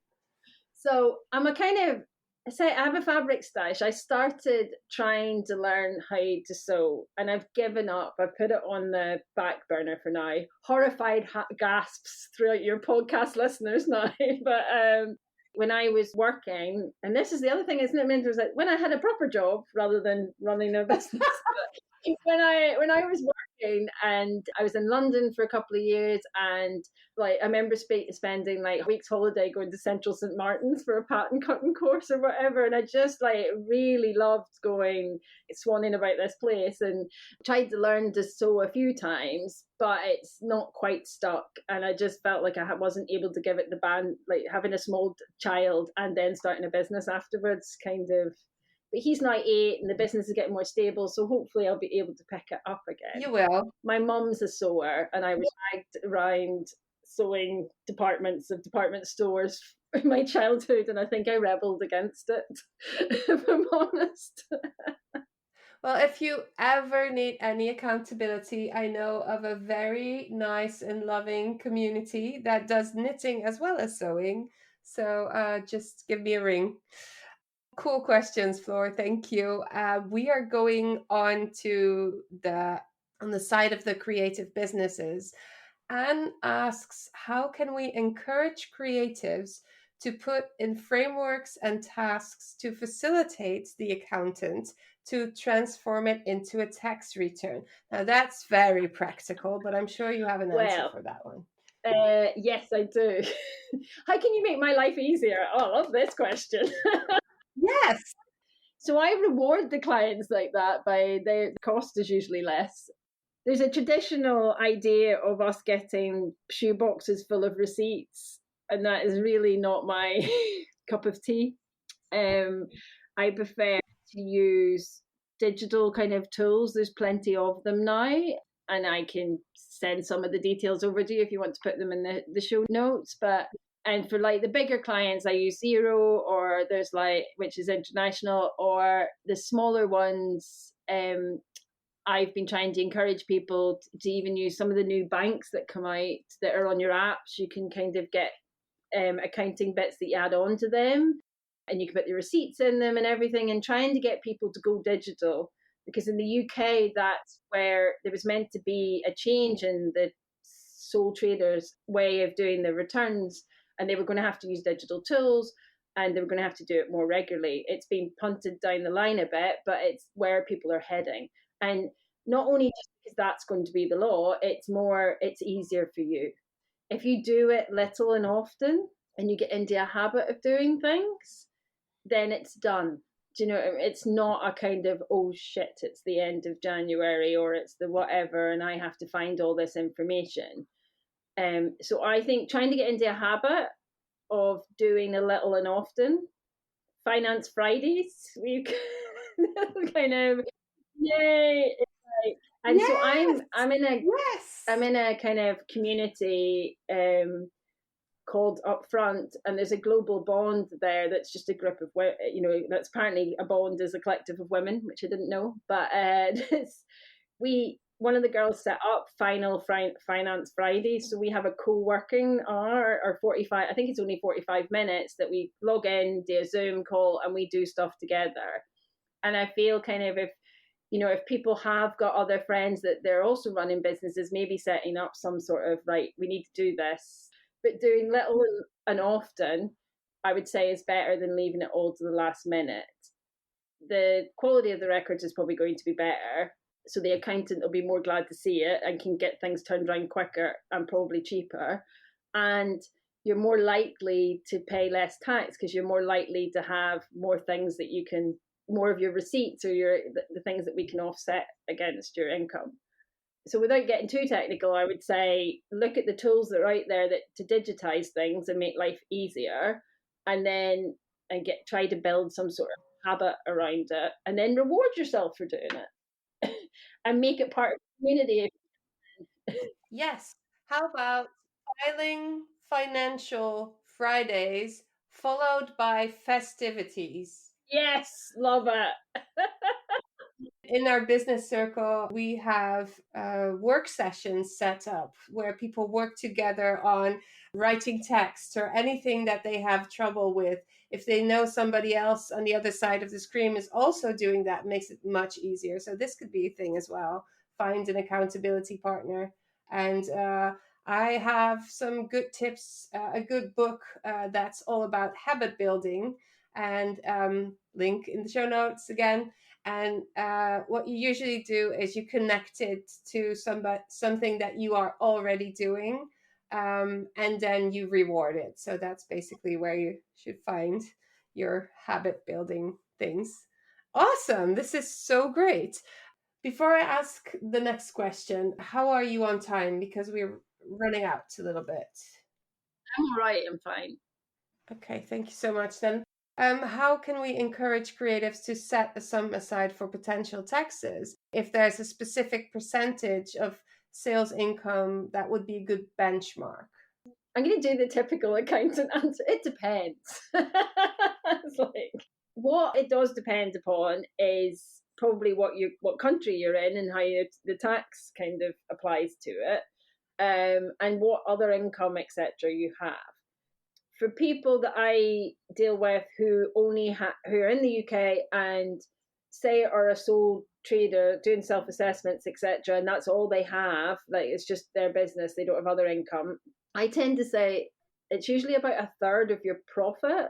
So I'm a kind of, I say I have a fabric stash. I started trying to learn how to sew and I've given up. I've put it on the back burner for now. Horrified gasps throughout your podcast listeners now. But when I was working, and this is the other thing, isn't it, Minter, is that when I had a proper job rather than running a business, when I was working and I was in London for a couple of years, and like I remember spending like a week's holiday going to Central St Martin's for a pattern cutting course or whatever, and I just like really loved going swanning about this place and tried to learn to sew a few times, but it's not quite stuck, and I just felt like I wasn't able to give it the band, like having a small child and then starting a business afterwards kind of. But he's now 8 and the business is getting more stable, so hopefully I'll be able to pick it up again. You will. My mum's a sewer, and I was dragged around sewing departments of department stores in my childhood, and I think I rebelled against it, if I'm honest. Well, if you ever need any accountability, I know of a very nice and loving community that does knitting as well as sewing. So just give me a ring. Cool questions, Floor. Thank you. We are going on to on the side of the creative businesses. Anne asks, how can we encourage creatives to put in frameworks and tasks to facilitate the accountant to transform it into a tax return? Now, that's very practical, but I'm sure you have an answer for that one. Yes, I do. How can you make my life easier? Oh, I love this question. Yes. So I reward the clients like that by the cost is usually less. There's a traditional idea of us getting shoe boxes full of receipts, and that is really not my cup of tea. I prefer to use digital kind of tools. There's plenty of them now, and I can send some of the details over to you if you want to put them in the show notes. And for like the bigger clients, I use Zero, or there's like, which is international, or the smaller ones. I've been trying to encourage people to even use some of the new banks that come out that are on your apps. You can kind of get accounting bits that you add on to them, and you can put the receipts in them and everything, and trying to get people to go digital. Because in the UK, that's where there was meant to be a change in the sole traders' way of doing the returns, and they were going to have to use digital tools, and they were going to have to do it more regularly. It's been punted down the line a bit, but it's where people are heading. And not only just because that's going to be the law, it's easier for you. If you do it little and often and you get into a habit of doing things, then it's done. Do you know, it's not a kind of, oh shit, it's the end of January or it's the whatever and I have to find all this information. So I think trying to get into a habit of doing a little and often. Finance Fridays, we kind of, yay. And yes. So I'm in a kind of community called Upfront, and there's a global bond there that's just a group of, that's apparently a bond is a collective of women, which I didn't know, but one of the girls set up Finance Friday, so we have a co-working hour or 45, I think it's only 45 minutes that we log in, do a Zoom call, and we do stuff together. And I feel kind of if people have got other friends that they're also running businesses, maybe setting up some sort of, right, we need to do this, but doing little and often, I would say is better than leaving it all to the last minute. The quality of the records is probably going to be better. So the accountant will be more glad to see it and can get things turned around quicker and probably cheaper. And you're more likely to pay less tax because you're more likely to have more things that you can, more of your receipts or the things that we can offset against your income. So without getting too technical, I would say look at the tools that are out there that to digitize things and make life easier, and then and get try to build some sort of habit around it, and then reward yourself for doing it and make it part of the community. Yes. How about filing financial Fridays followed by festivities? Yes, love it. In our business circle, we have work sessions set up where people work together on writing text or anything that they have trouble with. If they know somebody else on the other side of the screen is also doing that, makes it much easier. So this could be a thing as well. Find an accountability partner. And I have some good tips, a good book that's all about habit building, and link in the show notes again. And what you usually do is you connect it to something that you are already doing, and then you reward it. So that's basically where you should find your habit building things. Awesome. This is so great. Before I ask the next question, how are you on time? Because we're running out a little bit. I'm all right. I'm fine. Okay, thank you so much then. How can we encourage creatives to set a sum aside for potential taxes? If there's a specific percentage of sales income, that would be a good benchmark. I'm going to do the typical accountant answer. It depends. It's like what it does depend upon is probably what country you're in and how the tax kind of applies to it, and what other income etc. you have. For people that I deal with who who are in the UK and say are a sole trader doing self assessments etc. and that's all they have, like it's just their business, they don't have other income. I tend to say it's usually about a third of your profit,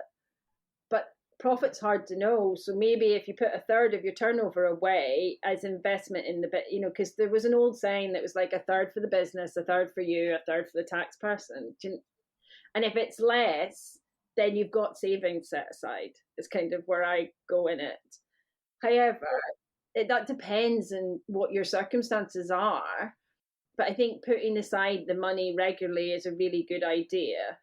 but profit's hard to know. So maybe if you put a third of your turnover away as investment in the bit, because there was an old saying that was like a third for the business, a third for you, a third for the tax person. And if it's less, then you've got savings set aside. It's kind of where I go in it. However, that depends on what your circumstances are. But I think putting aside the money regularly is a really good idea.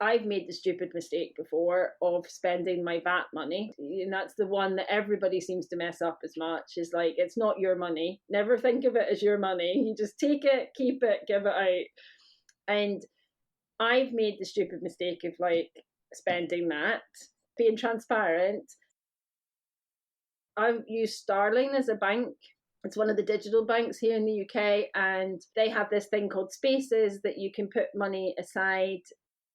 I've made the stupid mistake before of spending my VAT money. And that's the one that everybody seems to mess up as much. Is like, it's not your money. Never think of it as your money. You just take it, keep it, give it out. And I've made the stupid mistake of like spending that, being transparent. I've used Starling as a bank. It's one of the digital banks here in the UK, and they have this thing called Spaces that you can put money aside.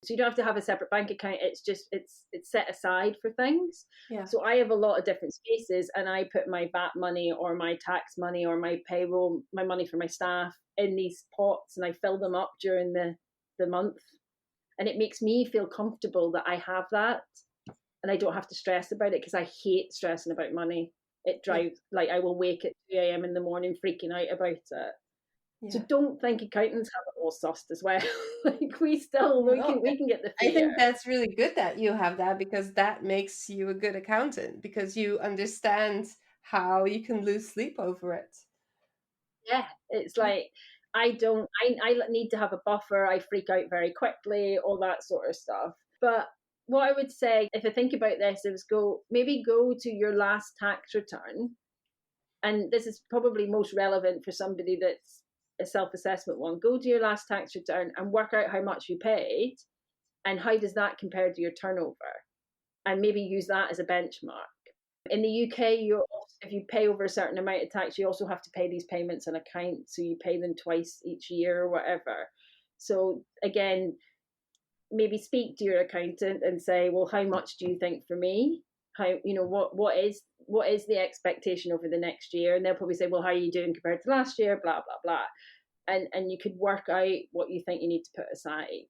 So you don't have to have a separate bank account. It's just it's set aside for things. Yeah. So I have a lot of different spaces, and I put my VAT money or my tax money or my payroll, my money for my staff in these pots, and I fill them up during the month. And it makes me feel comfortable that I have that and I don't have to stress about it, because I hate stressing about money. It drives, like, I will wake at 2 a.m. in the morning freaking out about it. Yeah. So don't think accountants have it all sussed as well. Like we can get the fear. I think that's really good that you have that, because that makes you a good accountant, because you understand how you can lose sleep over it. Yeah, it's like I need to have a buffer. I freak out very quickly, all that sort of stuff. But what I would say, if I think about this, is go to your last tax return, and this is probably most relevant for somebody that's a self-assessment one. Go to your last tax return and work out how much you paid, and how does that compare to your turnover, and maybe use that as a benchmark. In the UK, if you pay over a certain amount of tax, you also have to pay these payments on account. So you pay them twice each year or whatever. So again, maybe speak to your accountant and say, well, how much do you think for me? How, what is the expectation over the next year? And they'll probably say, well, how are you doing compared to last year? Blah, blah, blah. And you could work out what you think you need to put aside.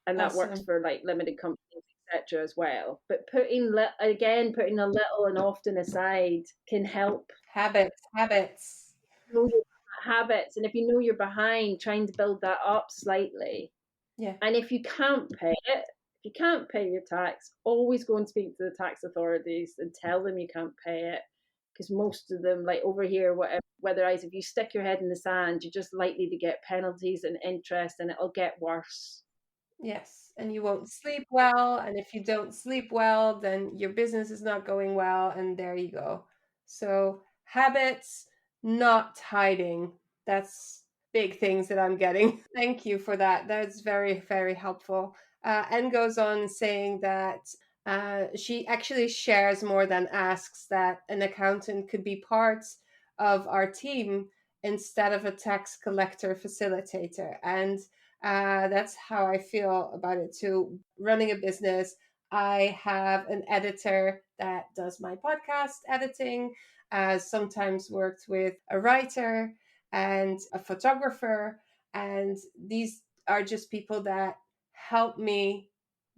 And that works for like limited companies, etc. as well. But putting a little and often aside can help. Habits. Know your habits, and if you know you're behind, trying to build that up slightly. Yeah. And if you can't pay your tax, always go and speak to the tax authorities and tell them you can't pay it. because most of them, like over here, whatever, whether if you stick your head in the sand, you're just likely to get penalties and interest, and it'll get worse. Yes, and you won't sleep well, and if you don't sleep well, then your business is not going well, and there you go. So habits, not hiding. That's big things that I'm getting. Thank you for that. That's very, very helpful. And goes on saying that she actually shares more than asks that an accountant could be part of our team instead of a tax collector facilitator. And that's how I feel about it too. Running a business, I have an editor that does my podcast editing, sometimes worked with a writer and a photographer. And these are just people that help me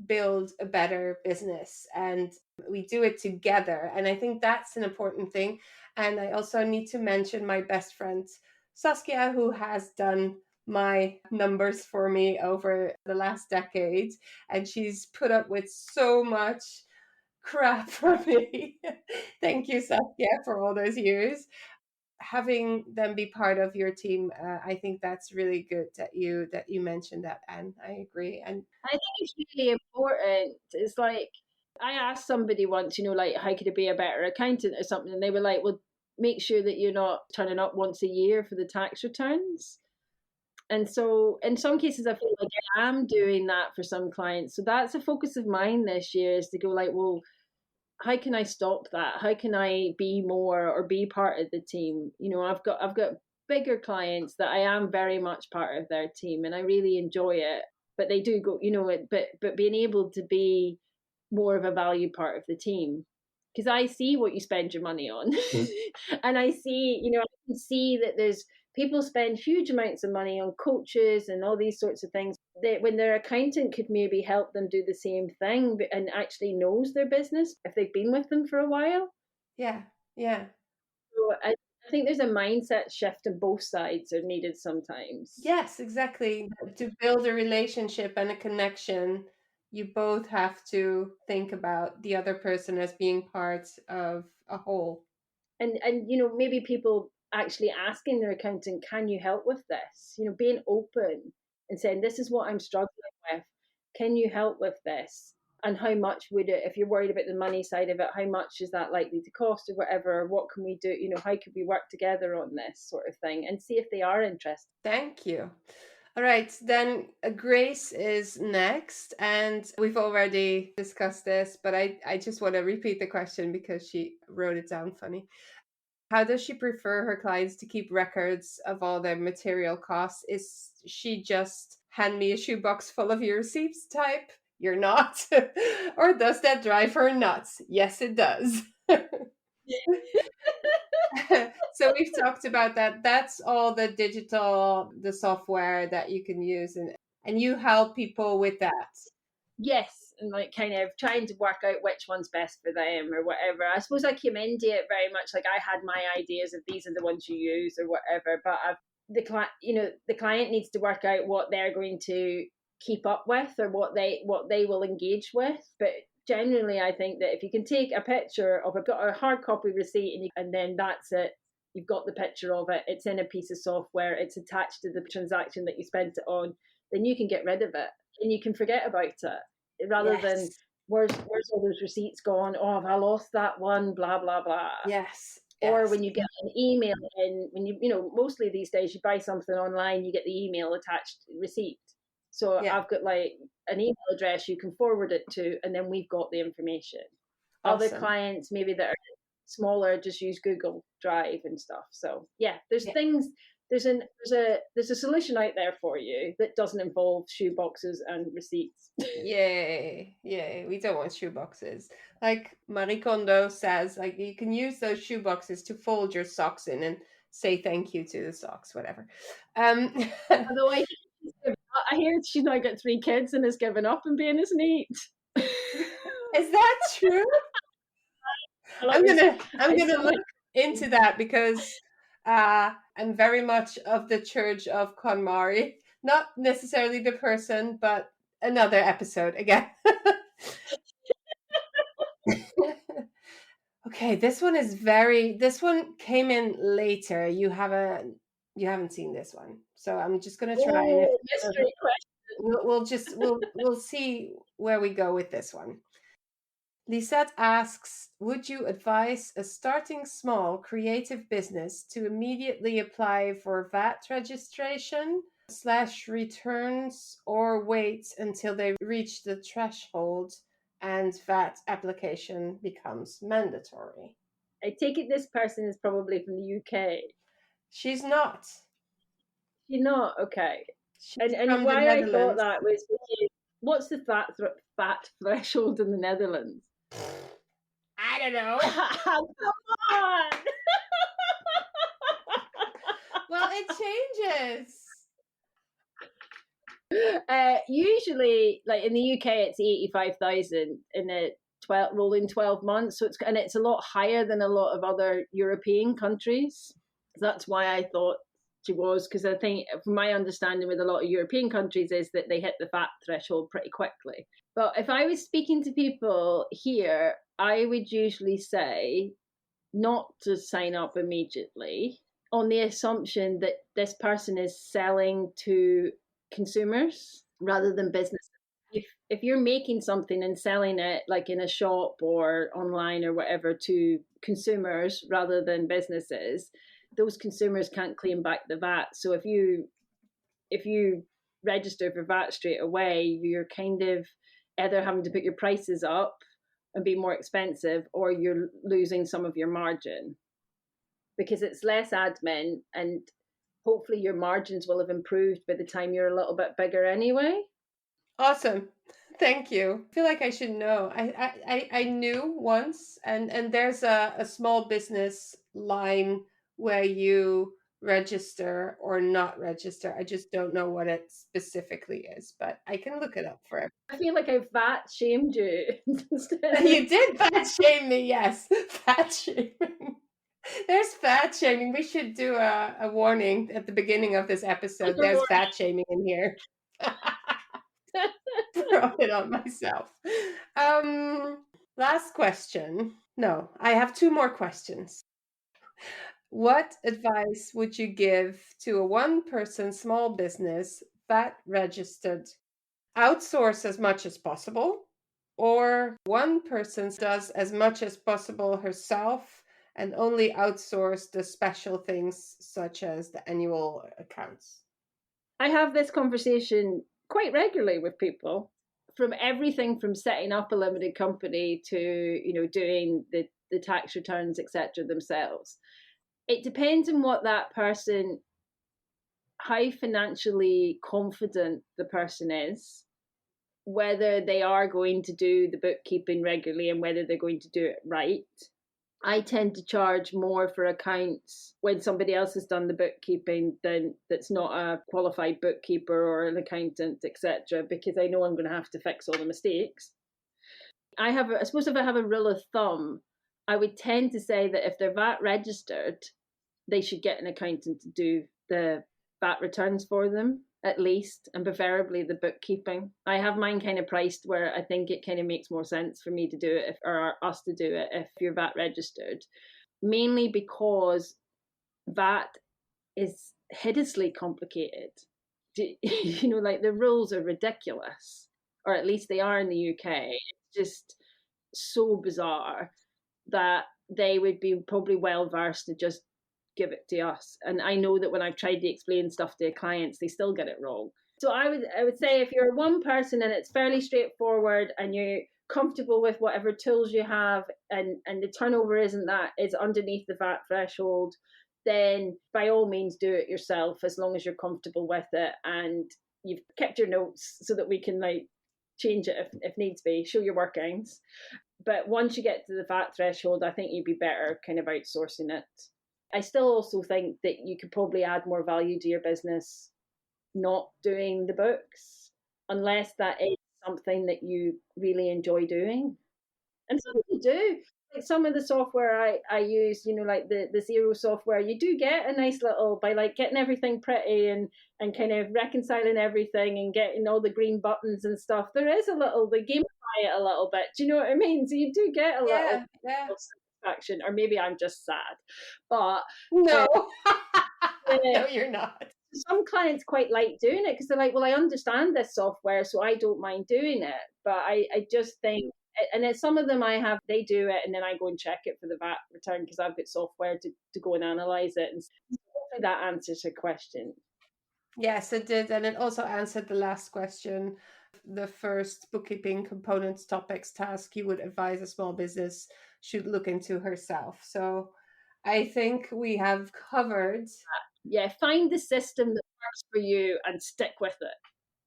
build a better business. And we do it together. And I think that's an important thing. And I also need to mention my best friend, Saskia, who has done my numbers for me over the last decade. And she's put up with so much crap from me. Thank you, Saskia, for all those years. Having them be part of your team, I think that's really good that you mentioned that, and I agree. And I think it's really important. It's like I asked somebody once, like how could I be a better accountant or something, and they were like, "Well, make sure that you're not turning up once a year for the tax returns." And so, in some cases, I feel like I am doing that for some clients. So that's a focus of mine this year, is to go like, well, how can I stop that? How can I be more or be part of the team? I've got bigger clients that I am very much part of their team, and I really enjoy it. But they do go, but being able to be more of a valued part of the team, because I see what you spend your money on, and I see, I can see that there's people spend huge amounts of money on coaches and all these sorts of things, that when their accountant could maybe help them do the same thing and actually knows their business if they've been with them for a while. yeah, yeah. So I think there's a mindset shift on both sides are needed sometimes. Yes, exactly. To build a relationship and a connection, you both have to think about the other person as being part of a whole. And maybe people actually asking their accountant, can you help with this, being open and saying, this is what I'm struggling with, can you help with this, and how much would it, if you're worried about the money side of it, how much is that likely to cost or whatever, what can we do, how could we work together on this sort of thing, and see if they are interested. Thank you. All right, then Grace is next, and we've already discussed this, but I just want to repeat the question because she wrote it down funny. How does she prefer her clients to keep records of all their material costs? Is she just hand me a shoebox full of your receipts type? You're not. Or does that drive her nuts? Yes, it does. So we've talked about that. That's all the software that you can use, and you help people with that. Yes, and like kind of trying to work out which one's best for them or whatever. I suppose I came into it very much like I had my ideas of these are the ones you use or whatever, but the client needs to work out what they're going to keep up with or what they will engage with. But generally, I think that if you can take a picture of a hard copy receipt and then that's it, you've got the picture of it, it's in a piece of software, it's attached to the transaction that you spent it on, then you can get rid of it and you can forget about it rather than Yes. where's all those receipts gone? Oh, have I lost that one? Blah blah blah. Yes. Or Yes. when you get an email in, when mostly these days you buy something online, you get the email attached receipt. So Yeah. I've got like an email address you can forward it to, and then we've got the information. Other Awesome. clients maybe that are smaller just use Google Drive and stuff. So yeah, there's Yeah. things. There's a solution out there for you that doesn't involve shoe boxes and receipts. Yay. Yay. We don't want shoeboxes. Like Marie Kondo says, like you can use those shoeboxes to fold your socks in and say thank you to the socks, whatever. Although I hear she's now got 3 kids and has given up on being as neat. Is that true? I I'm gonna saw look into that because I'm very much of the church of KonMari. Not necessarily the person, but another episode again. Okay, this one came in later. You haven't seen this one. So I'm just going to try, and if Oh, mystery question. we'll see where we go with this one. Lisette asks, would you advise a starting small creative business to immediately apply for VAT registration / returns, or wait until they reach the threshold and VAT application becomes mandatory? I take it this person is probably from the UK. She's not. You're not? Okay. She's And from the why I thought Netherlands. that was because what's the VAT threshold in the Netherlands? I don't know. Come on! Well, it changes. Usually, like in the UK, it's 85,000 in a rolling 12 months. So it's a lot higher than a lot of other European countries. That's why I thought she was, because I think, from my understanding, with a lot of European countries, is that they hit the VAT threshold pretty quickly. But if I was speaking to people here, I would usually say not to sign up immediately on the assumption that this person is selling to consumers rather than business. If you're making something and selling it like in a shop or online or whatever to consumers rather than businesses, those consumers can't claim back the VAT. So if you register for VAT straight away, you're kind of either having to put your prices up and be more expensive, or you're losing some of your margin because it's less admin, and hopefully your margins will have improved by the time you're a little bit bigger anyway. Awesome. Thank you. I feel like I should know. I knew once, and there's a small business line where you register or not register. I just don't know what it specifically is, but I can look it up for it. I feel like I've VAT shamed you. You did fat shame me, yes. Fat shaming. There's fat shaming. We should do a warning at the beginning of this episode. There's fat shaming in here. Throw it on myself. Last question. No, I have two more questions. What advice would you give to a one-person small business that registered? Outsource as much as possible, or one person does as much as possible herself and only outsource the special things such as the annual accounts? I have this conversation quite regularly with people, from everything from setting up a limited company to doing the tax returns, etc., themselves. It depends on what that person, how financially confident the person is, whether they are going to do the bookkeeping regularly and whether they're going to do it right. I tend to charge more for accounts when somebody else has done the bookkeeping than that's not a qualified bookkeeper or an accountant, etc., because I know I'm going to have to fix all the mistakes. I suppose if I have a rule of thumb, I would tend to say that if they're VAT registered, they should get an accountant to do the VAT returns for them, at least, and preferably the bookkeeping. I have mine kind of priced where I think it kind of makes more sense for me to do it, or us to do it, if you're VAT registered, mainly because VAT is hideously complicated. Like the rules are ridiculous, or at least they are in the UK. It's just so bizarre that they would be probably well versed to just give it to us. And I know that when I've tried to explain stuff to clients, they still get it wrong. So I would say if you're one person and it's fairly straightforward and you're comfortable with whatever tools you have, and the turnover is underneath the VAT threshold, then by all means do it yourself, as long as you're comfortable with it and you've kept your notes so that we can change it if needs be, show your workings. But once you get to the VAT threshold, I think you'd be better kind of outsourcing it. I still also think that you could probably add more value to your business not doing the books, unless that is something that you really enjoy doing. And some people do. Like some of the software I use, like the Xero software, you do get a nice little, by getting everything pretty and kind of reconciling everything and getting all the green buttons and stuff. There is a little, they gamify it a little bit. Do you know what I mean? So you do get a little Yeah. satisfaction, or maybe I'm just sad. But No, uh, no, you're not. some clients quite like doing it because they're like, well, I understand this software, so I don't mind doing it. But I just think, and then some of them they do it, and then I go and check it for the VAT return because I've got software to go and analyze it. And hopefully that answers your question. Yes, it did. And it also answered the last question. The first bookkeeping components topics task you would advise a small business should look into herself. So I think we have covered. Yeah, find the system that works for you and stick with it.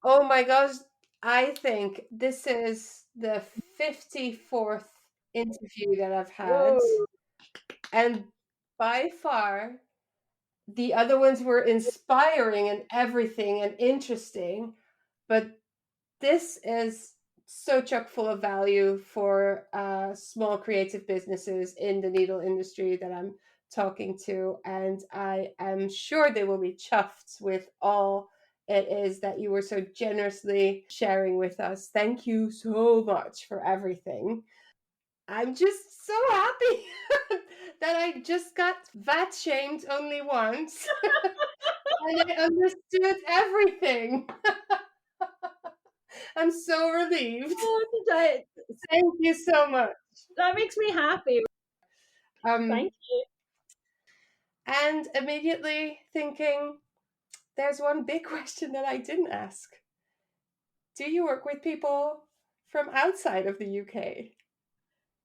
Oh my gosh, I think this is the 54th interview that I've had. Whoa. And by far, the other ones were inspiring and everything and interesting. But this is so chock full of value for small creative businesses in the needle industry that I'm talking to. And I am sure they will be chuffed with all it is that you were so generously sharing with us. Thank you so much for everything. I'm just so happy that I just got VAT shamed only once and I understood everything. I'm so relieved. Oh, Thank you so much. that makes me happy. Thank you. And immediately thinking, there's one big question that I didn't ask. Do you work with people from outside of the UK?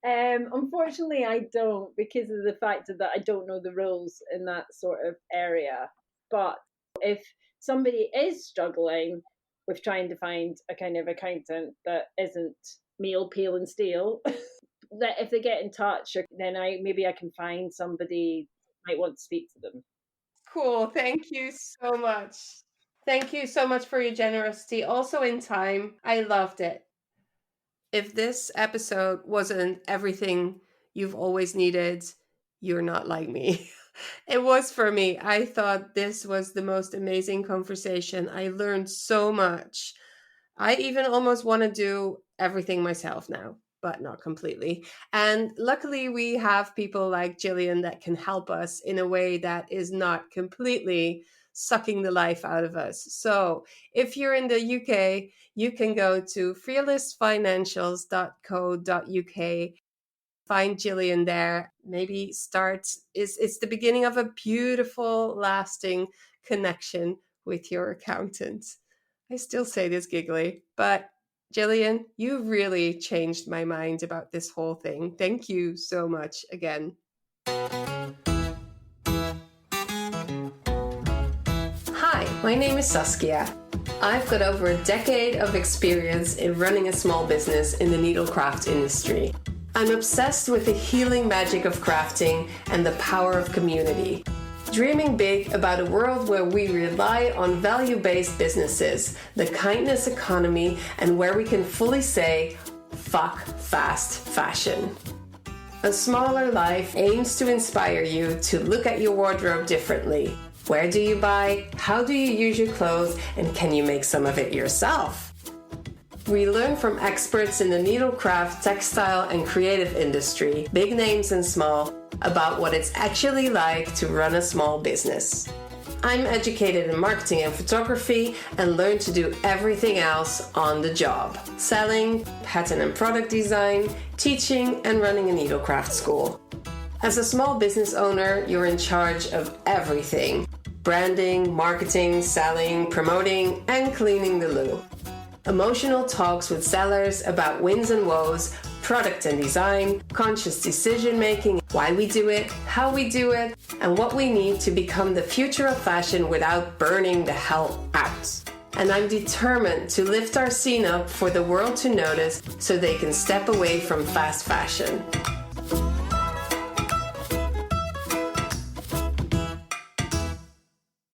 Unfortunately, I don't, because of the fact that I don't know the rules in that sort of area. But if somebody is struggling with trying to find a kind of accountant that isn't meal, peel, and steal, that if they get in touch, then maybe I can find somebody who might want to speak to them. Cool. Thank you so much. Thank you so much for your generosity. Also in time, I loved it. If this episode wasn't everything you've always needed, you're not like me. It was for me. I thought this was the most amazing conversation. I learned so much. I even almost want to do everything myself now, but not completely. And luckily, we have people like Gillian that can help us in a way that is not completely sucking the life out of us. So if you're in the UK, you can go to fearlessfinancials.co.uk. Find Gillian there. Maybe it's the beginning of a beautiful, lasting connection with your accountant. I still say this giggly, but Gillian, you really changed my mind about this whole thing. Thank you so much again. Hi, my name is Saskia. I've got over a decade of experience in running a small business in the needlecraft industry. I'm obsessed with the healing magic of crafting and the power of community. Dreaming big about a world where we rely on value-based businesses, the kindness economy, and where we can fully say, fuck fast fashion. A Smaller Life aims to inspire you to look at your wardrobe differently. Where do you buy? How do you use your clothes? And can you make some of it yourself? We learn from experts in the needlecraft, textile, and creative industry, big names and small, about what it's actually like to run a small business. I'm educated in marketing and photography and learned to do everything else on the job. Selling, pattern and product design, teaching, and running a needlecraft school. As a small business owner, you're in charge of everything. Branding, marketing, selling, promoting, and cleaning the loo. Emotional talks with sellers about wins and woes, product and design, conscious decision making, why we do it, how we do it, and what we need to become the future of fashion without burning the hell out. And I'm determined to lift our scene up for the world to notice so they can step away from fast fashion.